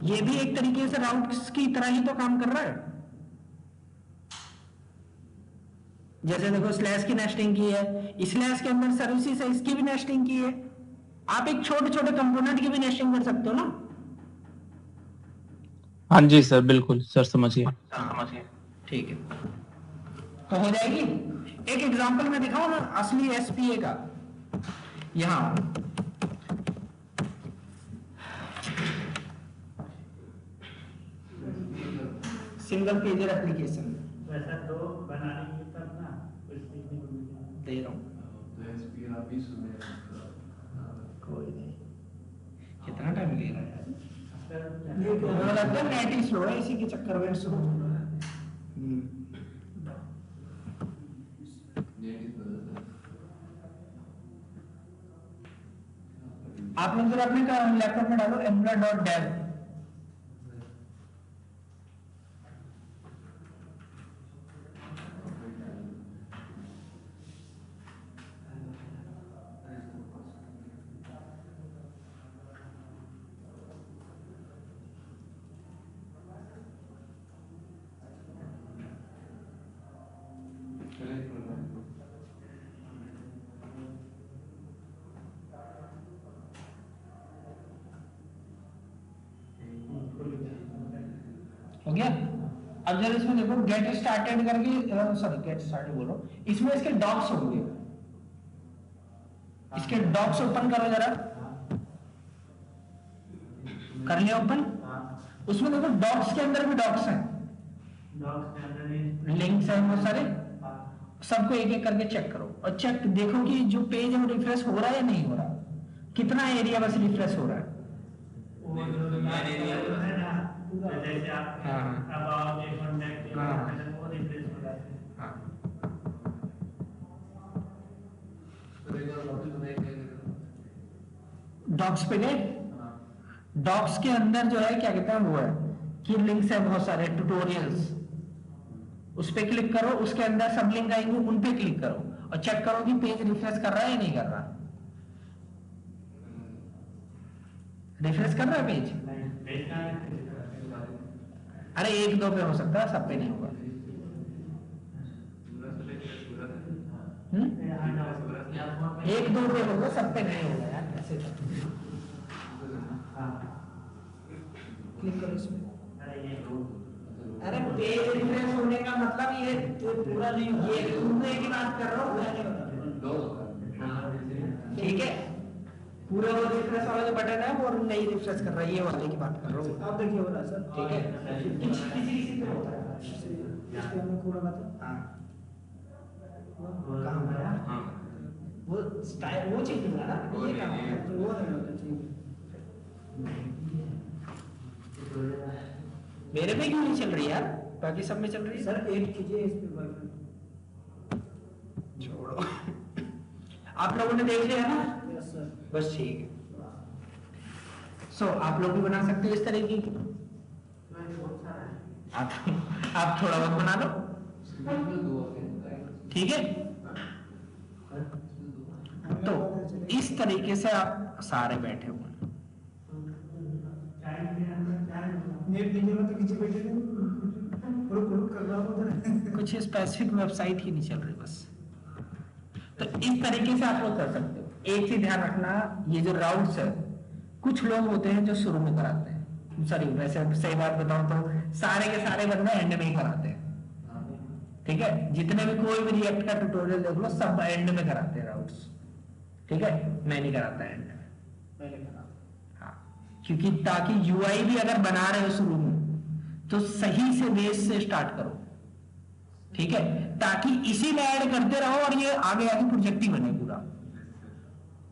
S1: ये भी एक तरीके से राउट्स की तरह ही तो काम कर रहा है। जैसे देखो स्लैश की नेस्टिंग की है, स्लैश के अंदर सर्विसेज है, इसकी भी नेस्टिंग की है। आप एक छोटे छोटे कंपोनेंट की भी नेस्टिंग कर सकते हो ना।
S5: हाँ जी सर, बिल्कुल सर, समझिए।
S1: ठीक है, तो हो जाएगी। एक एग्जांपल में दिखाऊं ना असली एसपीए का। यहां सिंगल पेजर एप्लीकेशन
S2: वैसा तो बनाने की तब ना कुछ सीखने को मिलेगा।
S1: दे रहा हूं, कोई नहीं। कितना टाइम ले रहा है यार? मुझे लगता है नेट ही स्लो है, इसी के चक्कर में स्लो। आप लोग जरा अपने लैपटॉप में डालो emula.dev। हो गया। अब जरा इसमें देखो गेट स्टार्टेड करके, सॉरी गेट स्टार्टेड बोलो, इसमें इसके डॉक्स होंगे। इसके डॉक्स ओपन करो जरा। कर लिया ओपन। उसमें देखो डॉक्स के अंदर भी डॉक्स हैं,
S2: डॉक्स के अंदर
S1: लिंक्स हैं बहुत सारे, सबको एक एक करके चेक करो और चेक देखो कि जो पेज है वो रिफ्रेश हो रहा है या नहीं हो रहा, कितना एरिया बस रिफ्रेश हो रहा है।
S7: मेन एरिया
S2: है ना, जैसे आप
S1: हाँ।
S2: अब आप एक कांटेक्ट
S1: हाँ।
S2: वो रिप्लेस हो जाते हैं।
S1: हाँ। डॉक्स पे गए, डॉक्स के अंदर जो है क्या कहते हैं वो है कि लिंक्स है बहुत सारे ट्यूटोरियल्स, उस पे क्लिक करो, उसके अंदर सब लिंक आएंगे, उन पे क्लिक करो और चेक करो कि पेज रिफ्रेश कर रहा है या नहीं कर रहा। रिफ्रेश कर रहा है पेज?
S2: भेजना है।
S1: अरे एक दो पे हो सकता है, सब पे नहीं होगा। एक दो पे होगा, सब पे नहीं होगा यार, कैसे क्लिक करो इसमें। अरे पेज रिफ्रेश होने का मतलब ये पूरा नहीं, ये पूरे की बात कर रहा हूँ, ठीक है? पूरा वो रिफ्रेश वाला जो बटन है वो नहीं रिफ्रेश कर रहा है, ये वाले की बात कर रहा हूँ।
S8: आप देखिए हो रहा है सर।
S1: ठीक है, किसी पे होता है।
S8: इसके अंदर पूरा बात
S1: हाँ, काम है यार।
S7: हाँ
S1: वो स्टाइल वो चीज है ना,
S7: वो
S1: ये
S7: नहीं,
S1: काम है।
S8: है वो नहीं होता चाहिए।
S1: मेरे में क्यों नहीं चल रही यार, बाकी सब में चल रही है।
S8: सर ऐड कीजिए इस पे वाईफाई।
S1: छोड़ो, आप लोगों ने देख लिया ना,
S8: यस सर।
S1: बस ठीक है। सो आप लोग भी बना सकते हो इस तरह की, आप थोड़ा बहुत बना लो, ठीक है? तो इस तरीके से आप सारे बैठे हुए हैं।
S8: नेट दीजिएगा तो किसी बैठे नहीं रुक कर रहा हूँ उधर।
S1: कुछ स्पेसिफिक वेबसाइट ही नहीं चल रही बस। तो इस तरीके से आप लोग कर सकते हो। एक चीज ध्यान रखना, ये जो राउट्स है, कुछ लोग होते हैं जो शुरू में कराते हैं, सॉरी वैसे सही बात बताऊं तो सारे के सारे बंदे एंड में ही कराते हैं, ठीक है? जितने भी कोई भी रिएक्ट का ट्यूटोरियल देख लो, सब एंड में कराते हैं राउट्स, ठीक है? मैं नहीं कराता एंड में,
S8: पहले करा।
S1: हाँ, क्योंकि ताकि यूआई भी अगर बना रहे हो शुरू में तो सही से बेस से स्टार्ट करो, ठीक है? ताकि इसी में ऐड करते रहो और ये आगे आगे प्रोजेक्ट ही बने पूरा,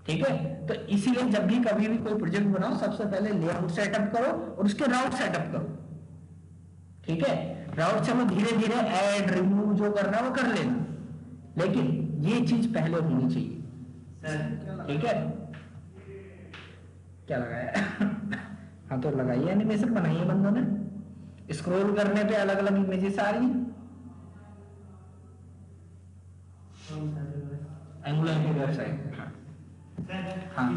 S1: ठीक है? तो इसीलिए जब भी कभी भी कोई प्रोजेक्ट बनाओ, सबसे पहले लेआउट सेटअप करो और उसके राउट सेटअप करो, ठीक है? राउट से वो धीरे धीरे ऐड रिमूव जो करना है वो कर लेना, लेकिन ये चीज पहले होनी चाहिए, ठीक है? क्या लगाया? हाँ तो लगाइए, एनिमेशन बनाइए बंदों ने, स्क्रॉल करने पे अलग अलग इमेजेस आ रही हैं। एंगुलर की वेबसाइट, हाँ।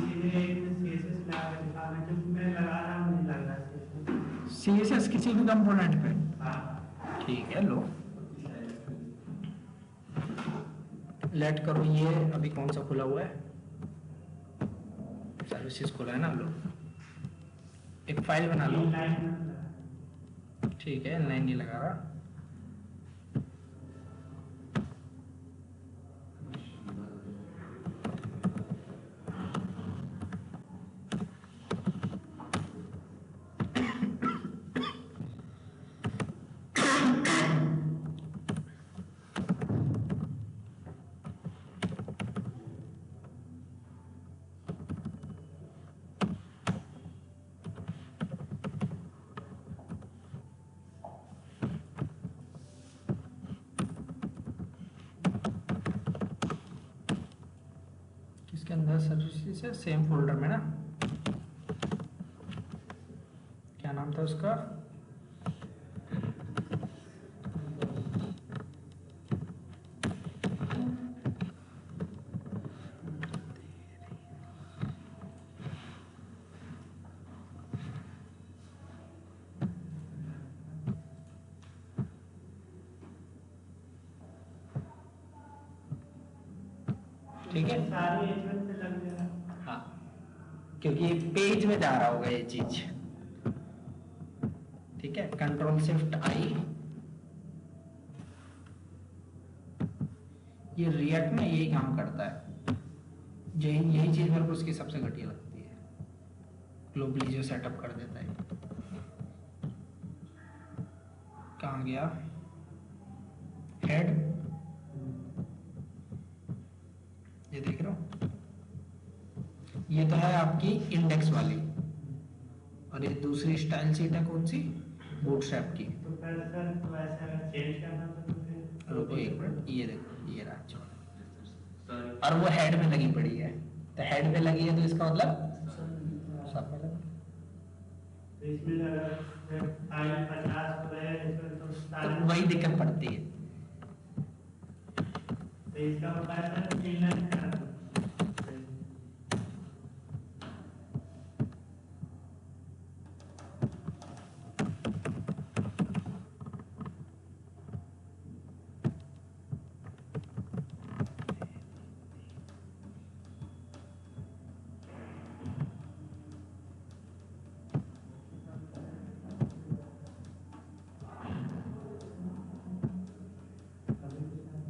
S1: CSS किसी भी कंपोनेंट पे, ठीक है? लो लेट करो, ये अभी कौन सा खुला हुआ है? सर्विसेज खुला है ना, लो एक फाइल बना लो, ठीक है? लाइन नहीं लगा रहा, किसके अंदर सर्विसेज है? सेम फोल्डर में ना, क्या नाम था उसका? ठीक है?
S2: सारे एजमेंट पे लग जाएगा।
S1: हाँ, क्योंकि पेज में जा रहा होगा ये चीज, ठीक है? कंट्रोल शिफ्ट आई, ये रिएक्ट में यही काम करता है, यही चीज मेरे को उसकी सबसे घटिया लगती है, ग्लोबली जो सेटअप कर देता है। कहाँ गया हेड, ये देख रहे हो, ये तो है आपकी इंडेक्स वाली, और ये दूसरी स्टाइल शीट है कौन सी, बूटस्ट्रैप की।
S2: तो फिर सर तो ऐसा अगर चेंज करना तो फिर
S1: रुको एक मिनट, ये देखो ये रहा छोड़,
S7: सर
S1: और वो हेड में लगी पड़ी है, तो हेड में लगी है तो इसका मतलब सब में लगा।
S2: तो इसमें अगर फाइल 50 को है इसमें तो
S1: तो वही दिक्कत पड़ती है।
S2: तो इसका होता है सर 3 लाइन का।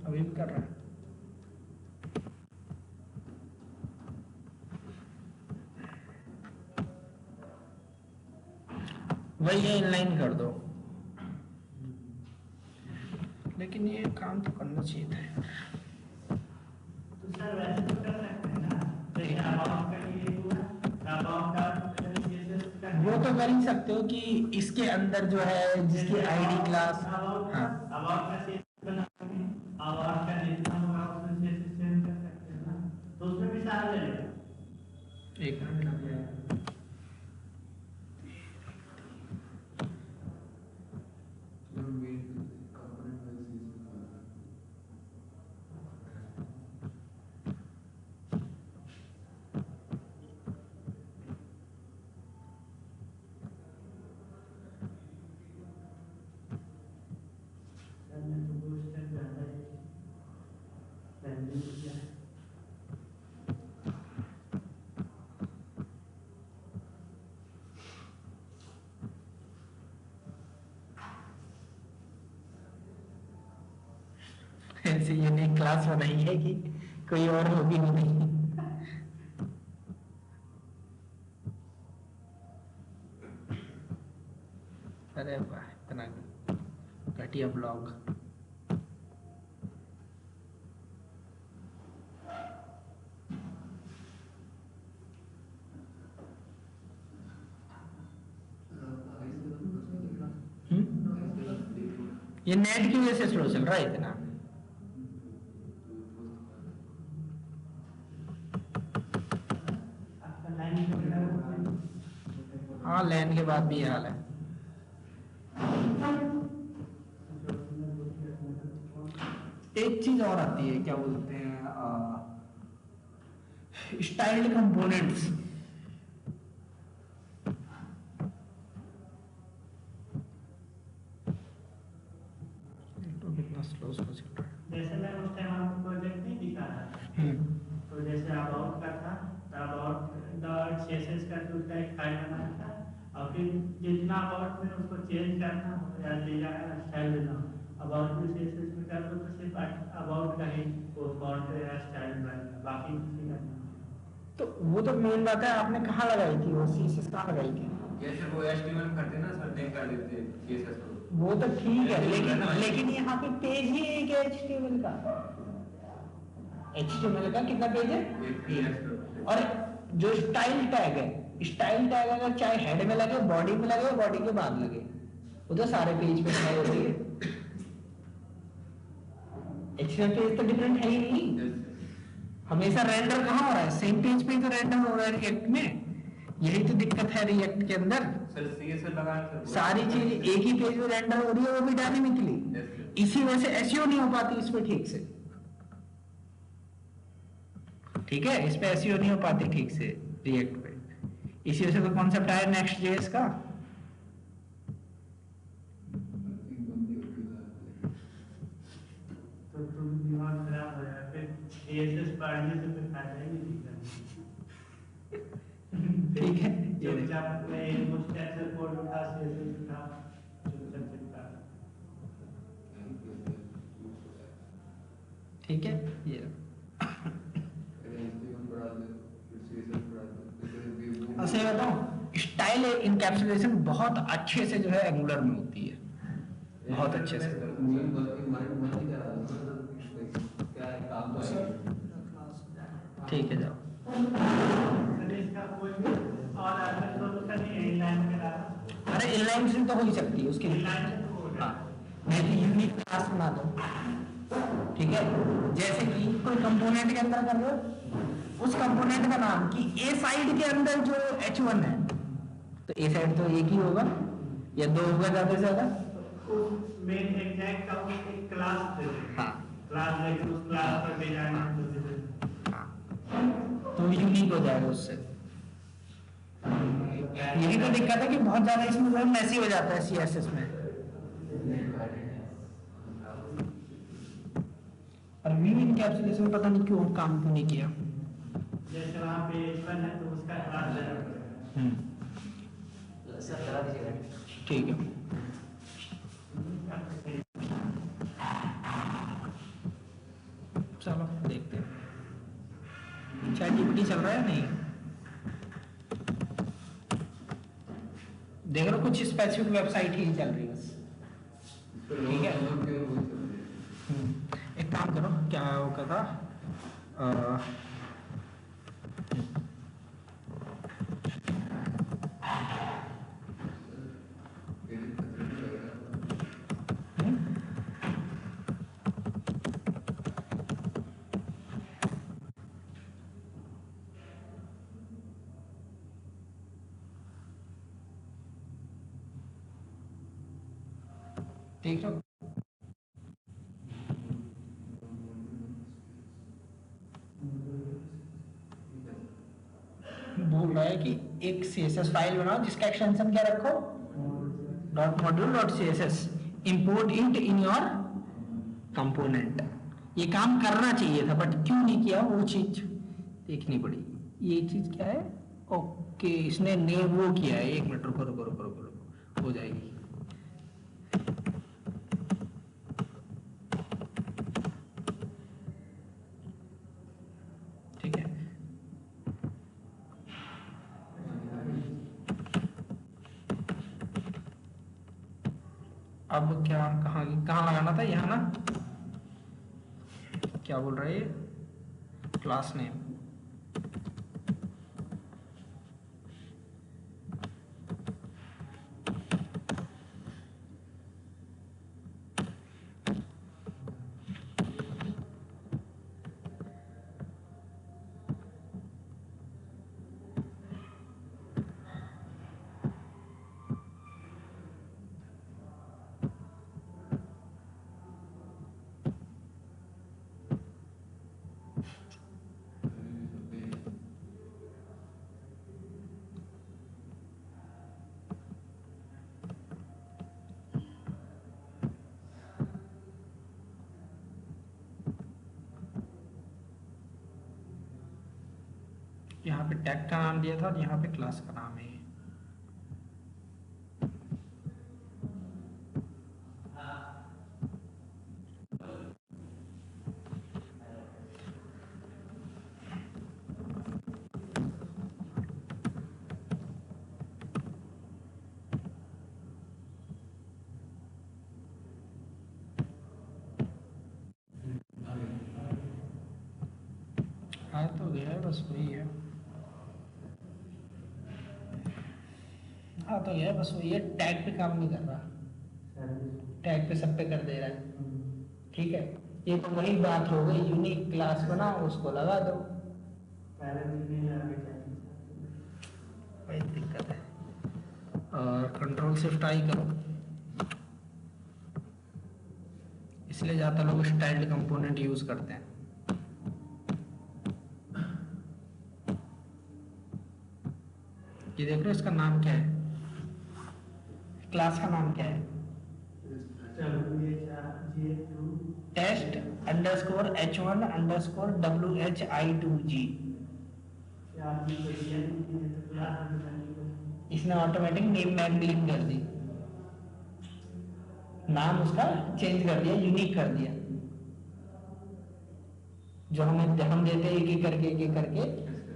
S1: अभी भी कर रहा है। वही है, इनलाइन कर दो, लेकिन ये काम तो करना चाहिए था।
S2: तो सर वैसे तो कर सकते हैं ना, जैसे अबाउट का ये हुआ, अबाउट का
S1: वो तो कर ही सकते हो कि इसके अंदर जो है जिसकी आईडी क्लास, हाँ
S2: अबाउट का सेट बना के अबाउट का जितना होगा उसमें से सेम कर सकते हैं ना, तो उसमें भी सारा ले लेगा।
S1: एक मिनट लग जाएगा।
S2: मैंने तो वो स्टेप ज्यादा है पहले किया है।
S1: ऐसे यूनिक क्लास बनाई है कि कोई और होगी नहीं। अरे वाह, इतना घटिया ब्लॉग। ये नेट की वजह से स्लो चल रहा है इतना।
S2: आपका लाइन जो है
S1: हाँ, लैन के बाद भी ये हाल है। एक चीज और आती है, क्या बोलते हैं, स्टाइल्ड कंपोनेंट्स। कितना स्लो चल रहा है।
S2: जैसे मैं उस टाइम आपको प्रोजेक्ट नहीं दिखा रहा, तो जैसे अबाउट का था, अबाउट डॉट सीएसएस का टूल का एक फाइल बनाया था, और फिर जितना अबाउट में उसको चेंज करना हो या डेटा स्टाइल देना हो, अबाउट में सीएसएस में कर दो तो सिर्फ अबाउट का ही वो फॉन्ट या स्टाइल बनेगा, बाकी कुछ नहीं करना।
S1: तो वो तो मेन बात है, आपने कहाँ लगाई थी वो सीएसएस, कहाँ लगाई थी?
S7: जैसे वो एचटीएमएल करते ना सर, देख कर देते सीएसएस को।
S1: वो तो ठीक है, लेकिन यहाँ पे पेज ही एक है HTML का। HTML का कितना पेज है? और जो स्टाइल टैग है, स्टाइल टैग अगर चाहे हेड में लगे, बॉडी में लगे, बॉडी के बाद लगे, वो तो सारे पेज पे है होती है। HTML पेज तो डिफरेंट है ही नहीं, हमेशा रेंडर कहाँ हो रहा है, सेम पेज पे तो रेंडर हो रहा है रिएक्ट में। यही तो दिक्कत है रिएक्ट के अंदर,
S7: सर सीएसएस लगाना सर,
S1: सारी चीज एक ही पेज में रेंडर हो रही है, वो भी डायनेमिकली। इसी वजह से एसईओ नहीं हो पाती इस पे ठीक से। ठीक है, इस पे एसईओ नहीं हो पाती ठीक से रिएक्ट पे। इसी वजह से तो कॉन्सेप्ट आया नेक्स्ट जेएस का।
S2: तो तुम दिमाग खराब हो जाए, फिर सीएसएस पढ़ने से फिर फायदा ही नहीं दिखता।
S1: ठीक है,
S2: जब जब मैं वो स्टेप से कोड उठा सीएसएस उठा चुपचाप चिपका।
S1: ठीक है, ये ऐसे बताओ, स्टाइल इनकैप्सुलेशन बहुत अच्छे से जो है एंगुलर में होती है, बहुत अच्छे से। ठीक है, जाओ।
S2: इसका कोई भी और अगर सोल्यूशन नहीं है इनलाइन के द्वारा,
S1: अरे इनलाइन से तो हो ही सकती है उसकी।
S2: इनलाइन से तो हो जाएगा।
S1: हाँ, नहीं तो यूनिक क्लास बना दो, ठीक है। जैसे कि कोई कंपोनेंट के अंदर कर लो, उस कंपोनेंट का नाम कि ए साइड के अंदर जो H1 है, तो ए साइड तो एक ही होगा या दो होगा ज्यादा से ज्यादा।
S2: मेन एग्जैक्ट का एक क्लास दे दो,
S1: हाँ
S2: क्लास लेके उस क्लास पर डिजाइन
S1: तो यूनिक हो जाएगा उससे। यही तो दिक्कत है कि बहुत ज्यादा इसमें जो है मैसी हो जाता है CSS में। और व्यू इनकैप्सुलेशन पता नहीं क्यों काम क्यों नहीं किया।
S2: जैसे वहाँ पे H1 है तो उसका क्लास लेना पड़ेगा।
S1: ठीक है, चलो देखते हैं ChatGPT चल रहा है नहीं। देख लो कुछ स्पेसिफिक वेबसाइट ही चल रही है बस, ठीक है। एक काम करो, क्या वो कर रहा ठीक है। बोल रहा है कि एक CSS फाइल बनाओ जिसका एक्सटेंशन क्या रखो, .module.css, import it in your component। ये काम करना चाहिए था बट क्यों नहीं किया वो चीज देखनी पड़ी। ये चीज क्या है, ओके इसने ने वो किया है। 1 मिनट रुको रुको रुको रुको रुको, हो जाएगी। ठीक है, अब क्या कहाँ कहाँ लगाना था, यहाँ ना। क्या बोल रहा है ये, क्लास नेम। यहाँ पे टैग का नाम दिया था और यहाँ पे क्लास का नाम है। हाँ तो गया है, बस वही है। हाँ तो गया है, बस वही है। टैग पे काम नहीं कर रहा, टैग पे सब पे कर दे रहा है। ठीक है, ये तो वही बात हो गई, यूनिक क्लास बनाओ उसको लगा दो। वही दिक्कत है। और Ctrl+Shift+I करो, इसलिए ज्यादा लोग स्टाइल्ड कंपोनेंट यूज करते हैं। ये देख रहे हो, इसका नाम क्या है, क्लास का नाम क्या है, test_h1_whi2g। इसने ऑटोमेटिक नेम मैगलिन कर दी, नाम उसका चेंज कर दिया, यूनिक कर दिया। जो हम देते एक एक करके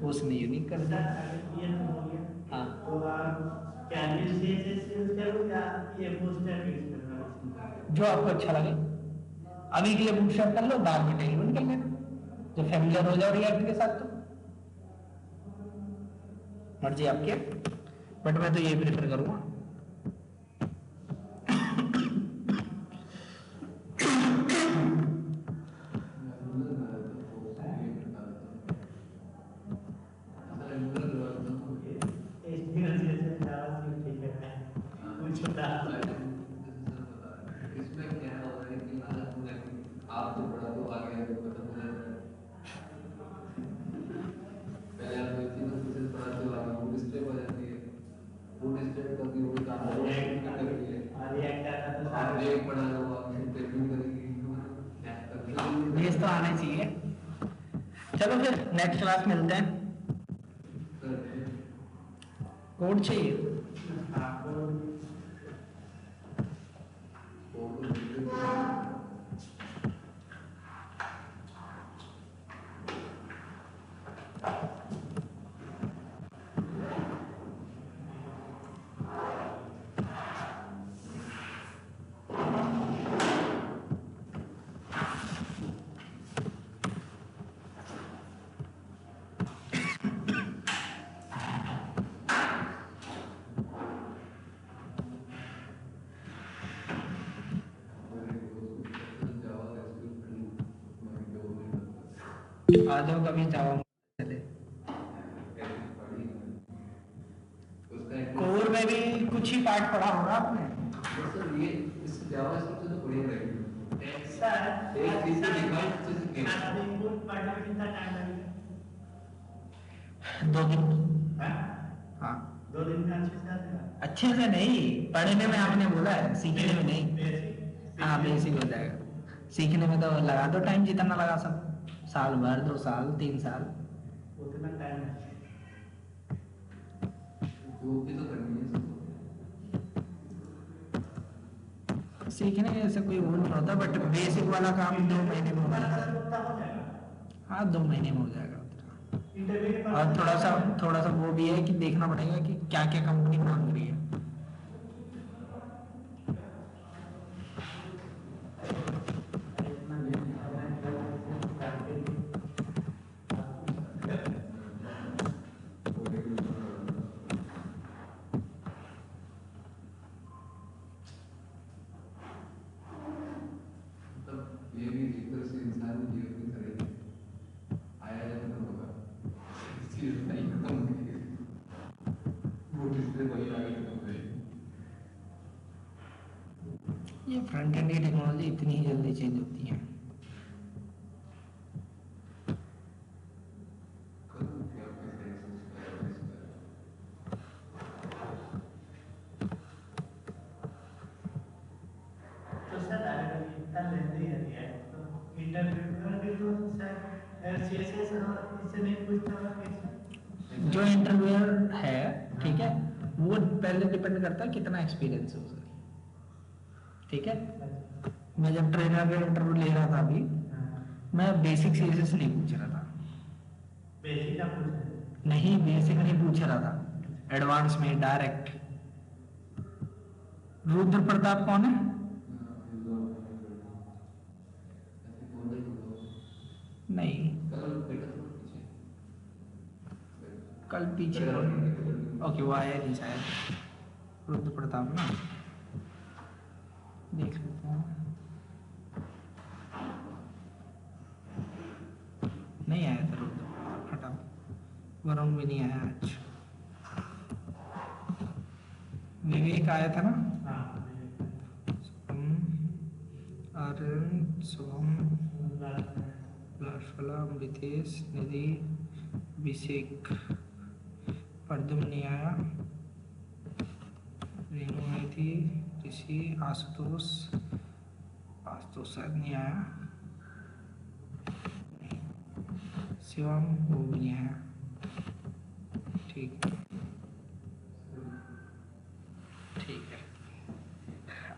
S1: उसने यूनिक कर दिया। हाँ
S2: तो आप कैंडिल CSS यूज करो या ये बूटस्ट्रैप यूज करो?
S1: जो आपको अच्छा लगे। अभी के लिए बूटस्ट्रैप कर लो, बाद में टेलविंड कर लेना, जब फैमिलियर हो जाओ रिएक्ट के साथ तो मर्जी आपकी है, बट मैं तो ये प्रेफर करूंगा।
S3: इसमें क्या हो रहा है कि आप तो बड़ा तो आ गया तो खत्म हो जाएगा। पहले आप देखिए ना किसी तरह से आ गया वो डिस्प्ले हो जाती है, वो डिस्प्ले करती है वो काम कर रही है
S2: और रिएक्ट करना तो
S3: आप
S2: सारे
S3: एक बना लो आप टेक्निक करेंगे
S1: बेस तो आना चाहिए। चलो फिर नेक्स्ट क्लास मिलते हैं। कोड चाहिए
S2: आपको
S1: आ जाओ कभी जाओ चले। कोर में भी कुछ ही पार्ट पढ़ा होगा आपने।
S3: सर ये इस जावास्क्रिप्ट से तो बढ़िया रहेगी।
S2: सर
S3: एक चीज से डिफाइन अच्छे से किया।
S2: इनपुट पढ़ने में कितना टाइम लगेगा?
S1: 2 दिन।
S2: हाँ?
S1: हाँ
S2: 2 दिन में अच्छे से आ जाएगा?
S1: अच्छे से नहीं, पढ़ने में आपने बोला है, सीखने में नहीं।
S2: बेसिक
S1: हाँ बेसिक हो जाएगा, सीखने में तो लगा दो टाइम जितना लगा सब, साल भर 2 साल 3 साल।
S2: उतना टाइम है।
S3: जो भी तो करनी है
S1: सीखने में ऐसे कोई वो नहीं होता, बट बेसिक वाला काम 2 महीने में हो जाता है।
S2: उतना हो जाएगा।
S1: हाँ 2 महीने में हो जाएगा।
S2: इंटरव्यू के
S1: और थोड़ा सा वो भी है कि देखना पड़ेगा कि क्या क्या कंपनी मांग रही है।
S3: ये भी एक तरह से इंसान जीवन की तरह ही आया जाता होगा। चीज नहीं खत्म होगी, वो डिस्प्ले वही आगे खत्म हो जाएगी।
S1: ये फ्रंट एंड की टेक्नोलॉजी इतनी ही जल्दी चेंज होती है।
S2: तो सर अगर इतना लेंदी है तो इंटरव्यू में भी तो सर CSS इससे नहीं पूछता होगा कैसे?
S1: जो इंटरव्यूअर है, ठीक है, वो पहले डिपेंड करता है कितना एक्सपीरियंस है उसका। ठीक है, मैं जब ट्रेनर का इंटरव्यू ले रहा था अभी, मैं बेसिक CSS नहीं पूछ रहा था।
S2: बेसिक का पूछ रहे हैं।
S1: नहीं बेसिक नहीं पूछ रहा था, एडवांस में डायरेक्ट। रुद्र प्रताप कौन है? नहीं कल पीछे ओके वो आया नहीं शायद, रुद्र प्रताप ना, देख लेते हैं। नहीं आया था रुद्र, हटाओ। वरुण भी नहीं आया आज। विवेक आया था ना,
S2: हाँ
S1: आर्यन, सोम, लाशफला, अमृतेश, निधि, अभिषेक, परदुम नहीं आया, रेणु आई थी, ऋषि, आशुतोष शायद नहीं आया, शिवम वो भी नहीं आया। ठीक है,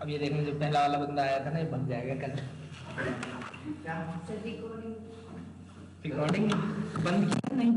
S1: अब ये देखना जो पहला वाला बंदा आया था ना, ये बन जाएगा कल।
S2: क्या
S4: रिकॉर्डिंग
S1: रिकॉर्डिंग बंद की नहीं?